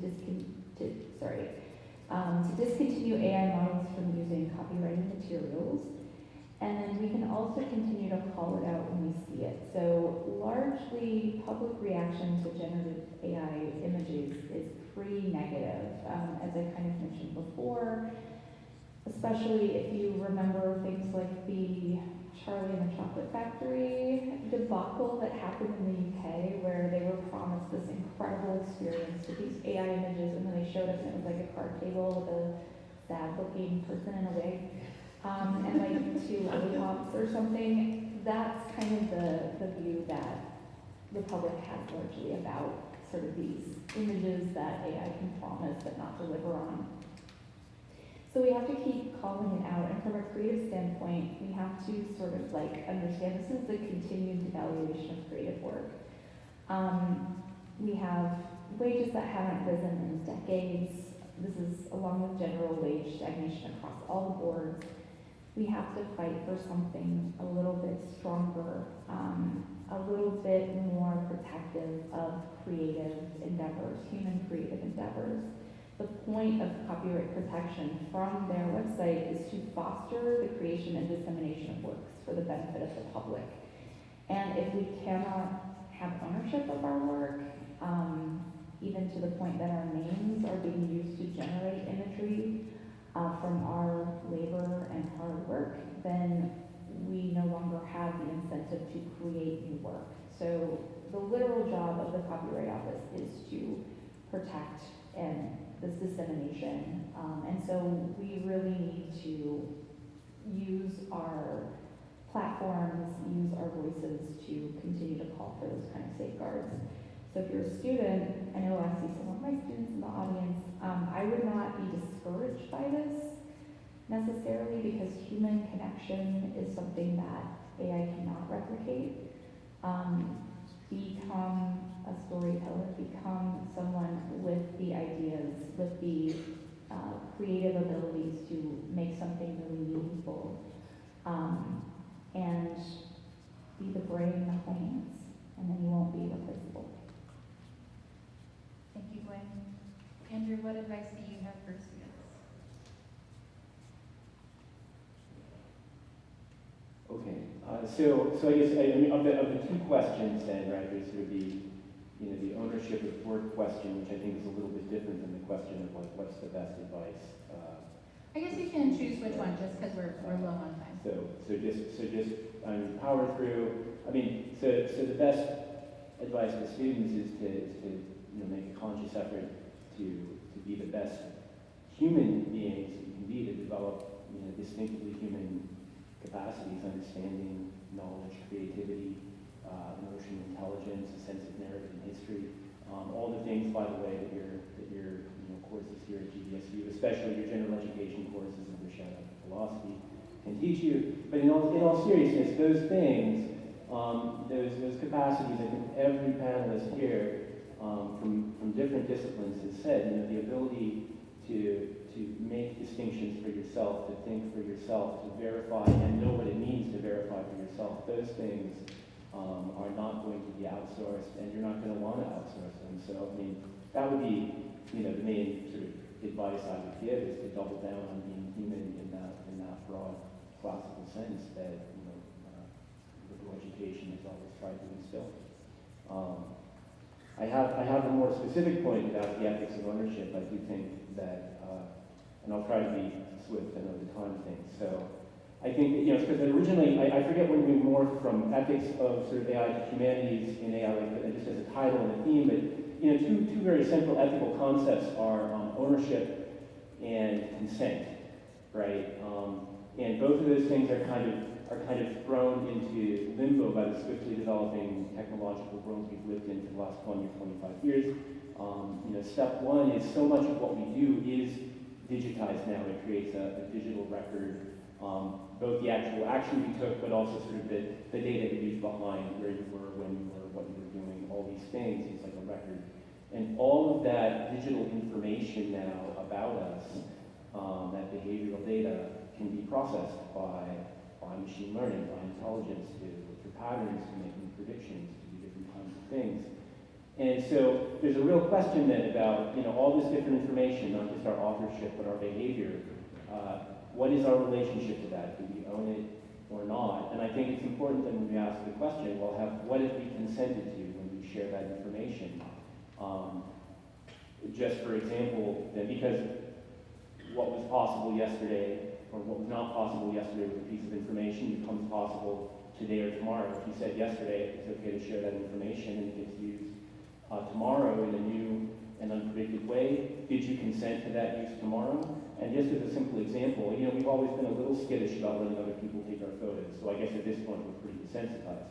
discontinue AI models from using copyrighted materials. And then we can also continue to call it out when we see it. So largely, public reaction to generative AI images is pretty negative, as I kind of mentioned before, especially if you remember things like the Charlie and the Chocolate Factory debacle that happened in the UK, where they were promised this incredible experience with these AI images, and then they showed us and it was like a card table with a sad-looking person in a wig. And like 2 lollipops or something. That's kind of the view that the public has largely about sort of these images that AI can promise but not deliver on. So we have to keep calling it out, and from a creative standpoint, we have to sort of like understand this is the continued devaluation of creative work. We have wages that haven't risen in decades. This is along with general wage stagnation across all the boards. We have to fight for something a little bit stronger, a little bit more protective of creative endeavors, human creative endeavors. The point of copyright protection from their website is to foster the creation and dissemination of works for the benefit of the public. And if we cannot have ownership of our work, even to the point that our names are being used to generate imagery from our labor and hard work, then we no longer have the incentive to create new work. So the literal job of the Copyright Office is to protect and this dissemination. And so we really need to use our platforms, use our voices to continue to call for those kind of safeguards. So if you're a student, I know I see some of my students in the audience, I would not be discouraged by this necessarily, because human connection is something that AI cannot replicate. Become a storyteller, become someone with the ideas, with the creative abilities to make something really meaningful, and be the brain, not the hands, and then you won't be replaceable. Thank you, Gwen. Andrew, what advice do you have for students? Okay, so I guess I mean, of the 2 questions then, right, there's sort of the ownership of work question, which I think is a little bit different than the question of like what's the best advice. I guess you can choose which one, just because we're low on time. So just power through. I mean, so the best advice for students is to make a conscious effort to be the best human beings that you can be, to develop distinctively human capacities, understanding, knowledge, creativity, emotional intelligence, a sense of narrative and history. All the things, by the way, that your courses here at GVSU, especially your general education courses under shout out to philosophy, can teach you. But in all seriousness, those things, those capacities, I think every panelist here from different disciplines has said, the ability to make distinctions for yourself, to think for yourself, to verify and know what it means to verify for yourself. Those things are not going to be outsourced, and you're not going to want to outsource them. So, I mean, that would be, the main sort of advice I would give, is to double down on being human in that broad classical sense that liberal education has always tried to instill. I have a more specific point about the ethics of ownership. I do think that, and I'll try to be swift, I know the time thing. So I think that, because originally, I forget when we morphed from ethics of sort of AI to humanities in AI, like just as a title and a theme, but two very central ethical concepts are ownership and consent, right? And both of those things are kind of thrown into limbo by the swiftly developing technological world we've lived in for the last 20 or 25 years. Step one is so much of what we do is digitized now. It creates a digital record, both the actual action we took, but also sort of the data it leaves behind, where you were, when you were, what you were doing, all these things. It's like a record. And all of that digital information now about us, that behavioral data, can be processed by machine learning, by intelligence, to look for patterns, to make new predictions, to do different kinds of things. And so there's a real question then about all this different information, not just our authorship, but our behavior. What is our relationship to that? Do we own it or not? And I think it's important that when we ask the question, well, what have we consented to when we share that information? Just for example, then because what was possible yesterday or what was not possible yesterday with a piece of information becomes possible today or tomorrow. If you said yesterday it's okay to share that information and it gets used tomorrow in a new and unpredicted way, did you consent to that use tomorrow? And just as a simple example, we've always been a little skittish about letting other people take our photos, so I guess at this point we're pretty desensitized.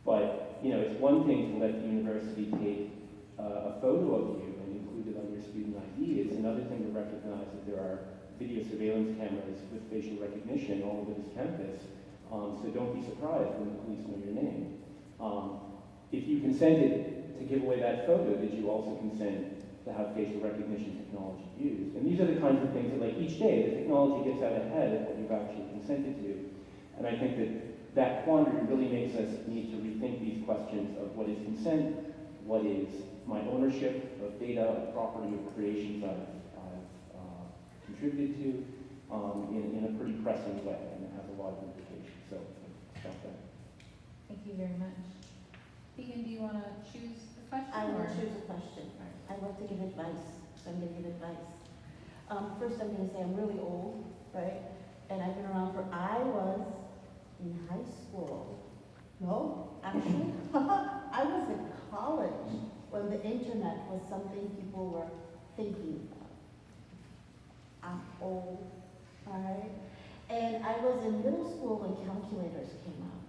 But, it's one thing to let the university take a photo of you and include it on your student ID. It's another thing to recognize that there are video surveillance cameras with facial recognition all over this campus, so don't be surprised when the police know your name. If you consented to give away that photo, did you also consent to have facial recognition technology used? And these are the kinds of things that, like, each day the technology gets out ahead of what you've actually consented to. And I think that quandary really makes us need to rethink these questions of what is consent, what is my ownership of data, of property, of creations I've contributed to, in a pretty pressing way, and it has a lot of implications. So, stop that. Thank you very much. Keegan, do you want to choose the question? I will or- choose a question. I love to give advice, so I'm going to give advice. First, I'm going to say I'm really old, right? And I've been around I was in high school. No, actually, I was in college when the internet was something people were thinking about. I'm old, all right? And I was in middle school when calculators came out.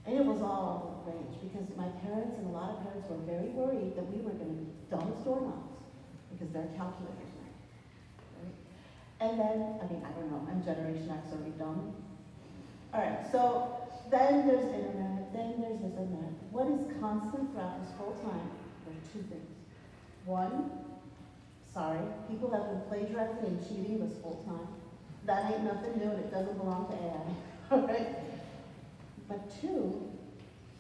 And it was all the rage because my parents and a lot of parents were very worried that we were going to be dumb as doorknobs because they're calculators now. Right? And then, I don't know, I'm Generation X, are we dumb? All right, so then there's internet, then there's this and that. What is constant throughout this whole time? There are two things. One, sorry, people have been plagiarizing and cheating this whole time. That ain't nothing new and it doesn't belong to AI. All right? But two,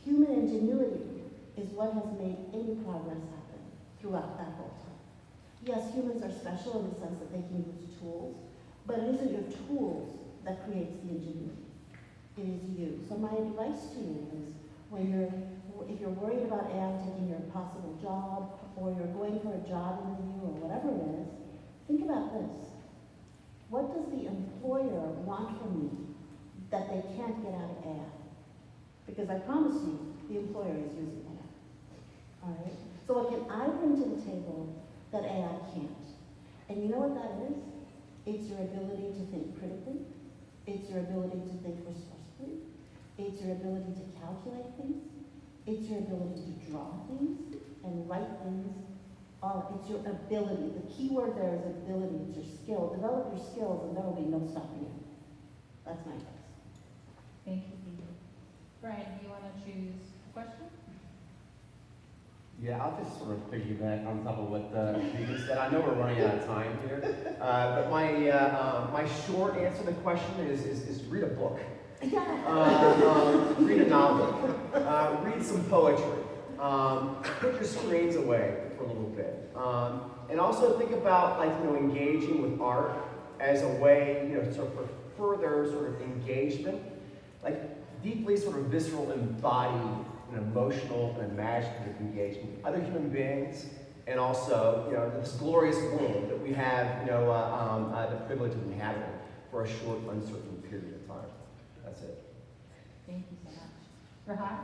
human ingenuity is what has made any progress happen throughout that whole time. Yes, humans are special in the sense that they can use tools, but it isn't your tools that creates the ingenuity. It is you. So my advice to you is if you're worried about AI taking your possible job, or you're going for a job interview, or whatever it is, think about this. What does the employer want from me that they can't get out of AI? Because I promise you, the employer is using AI. All right? So what can I bring to the table that AI can't? And you know what that is? It's your ability to think critically. It's your ability to think resourcefully. It's your ability to calculate things. It's your ability to draw things and write things. It's your ability. The key word there is ability. It's your skill. Develop your skills and there will be no stopping you. That's my advice. Thank you, Keegan. Brian, do you want to choose a question? Yeah, I'll just sort of piggyback on top of what Keegan said. I know we're running out of time here, but my short answer to the question is read a book. Read a novel. Read some poetry. Put your screens away for a little bit. And also think about engaging with art as a way, sort of for further sort of engagement, deeply sort of visceral, embodied, and emotional and imaginative engagement with other human beings, and also, this glorious world that we have, the privilege of inhabiting for a short, uncertain period of time. That's it. Thank you so much. Rahat?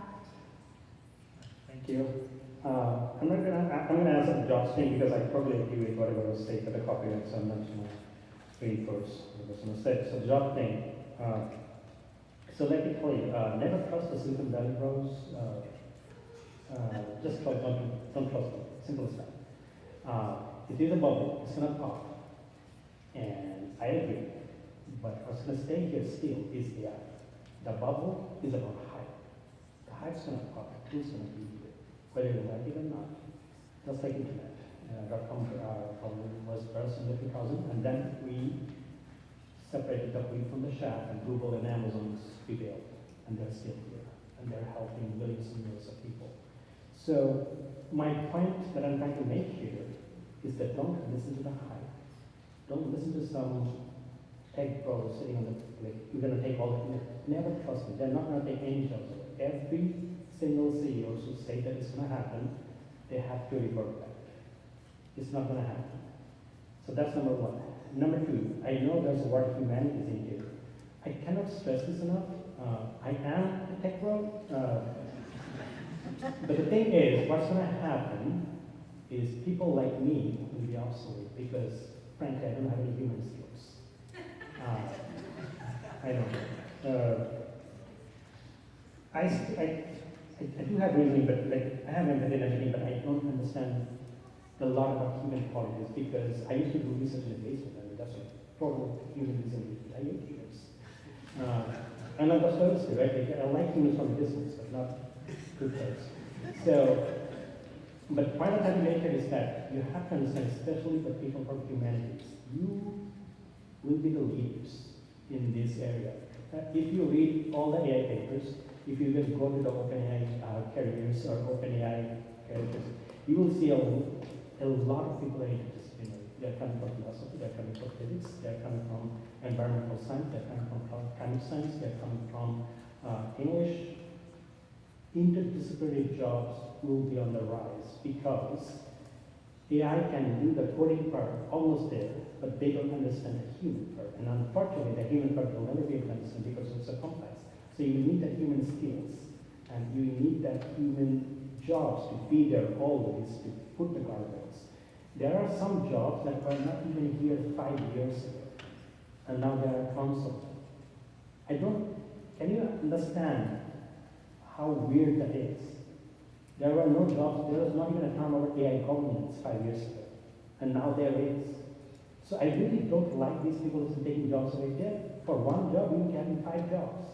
Thank you. I'm gonna answer the jobs thing because I totally agree with whatever was said for the copyright, so I'm not going to reinforce what was going to say. So job thing. So let me tell you, never trust the Silicon Valley bros. Just don't trust them. Simple as that. It is a bubble. It's gonna pop, and I agree. But what's gonna stay here still is AI. The bubble is about hype. The hype's gonna pop. Who's gonna be here, whether you like it or not? Just like internet. .com was first in the 2000, and then we separated the wheat from the chaff, and Google and Amazon prevailed, and they're still here, and they're helping millions and millions of people. So my point that I'm trying to make here is that don't listen to the hype. Don't listen to some tech bro sitting on the, like, you're gonna take all the, never trust them. They're not gonna take any jobs away. Every single CEO who say that it's gonna happen, they have to revert back. It's not gonna happen. So that's number one. Number two, I know there's a word humanities in here. I cannot stress this enough. I am a tech bro, but the thing is, what's going to happen is people like me will be obsolete because, frankly, I don't have any human skills. I don't. I do have reasoning, but like I have empathy and everything, but I don't understand a lot about human qualities because I used to do research in the basement. I mean, that's a total human reason. I hate humans. And I'm a service, right? Like, I like humans from a distance, but not good folks. So, but point I'm trying to make here is that you have to understand, especially the people from humanities, you will be the leaders in this area. If you read all the AI papers, if you just go to the OpenAI careers or OpenAI careers, you will see a lot of people are interdisciplinary. They're coming from philosophy, they're coming from physics, they're coming from environmental science, they're coming from climate science, they're coming from English. Interdisciplinary jobs will be on the rise because AI can do the coding part almost there, but they don't understand the human part. And unfortunately, the human part will never be able to understand because it's so complex. So you need that human skills, and you need that human jobs to be there always, to put the guardrails. There are some jobs that were not even here 5 years ago, and now there are tons of them. Can you understand how weird that is? There were no jobs, there was not even a term about AI governance 5 years ago, and now there is. So I really don't like these people who are taking jobs away there. For one job, you can have 5 jobs.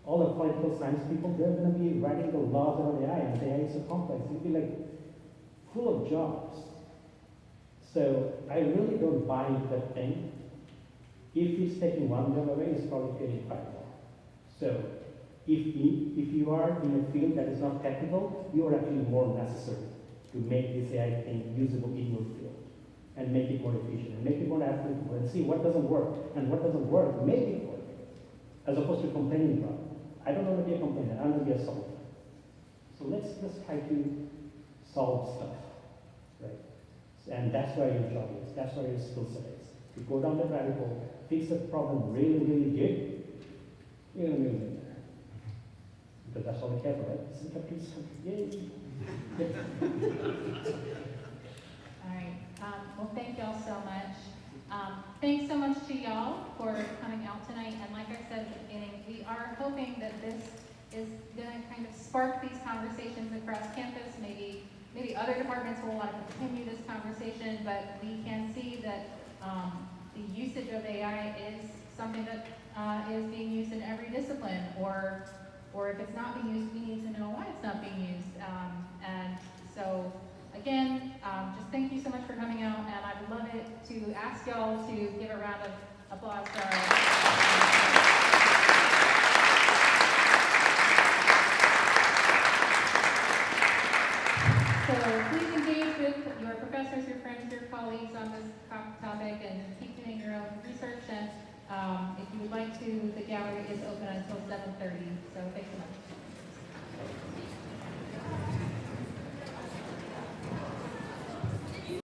All the political science people, they're going to be writing the laws about AI, and AI is so complex. You'll be like full of jobs. So I really don't buy that thing. If it's taking one job away, it's probably creating 5 more. So if you are in a field that is not technical, you are actually more necessary to make this AI thing usable in your field and make it more efficient and make it more applicable and see what doesn't work and what doesn't work, make it work, as opposed to complaining about it. I don't want to be a complainer, I want to be a solver. So let's try to solve stuff, right? And that's where your job is, that's where your skill set is. To go down the rabbit hole, fix the problem really, really good, you're going to be in there. Because that's all we care for, right? This is a capitalist country, yay! All right. Well, thank y'all so much. Thanks so much to y'all for coming out tonight. And like I said at the beginning, we are hoping that this is going to kind of spark these conversations across campus. Maybe other departments will want to continue this conversation, but we can see that the usage of AI is something that is being used in every discipline, or if it's not being used, we need to know why it's not being used. And so, again, just thank you so much for coming out, and I would love it to ask y'all to give a round of applause for our So please engage with your professors, your friends, your colleagues on this topic, and keep doing your own research. And if you would like to, the gallery is open until 7:30. So thanks so much.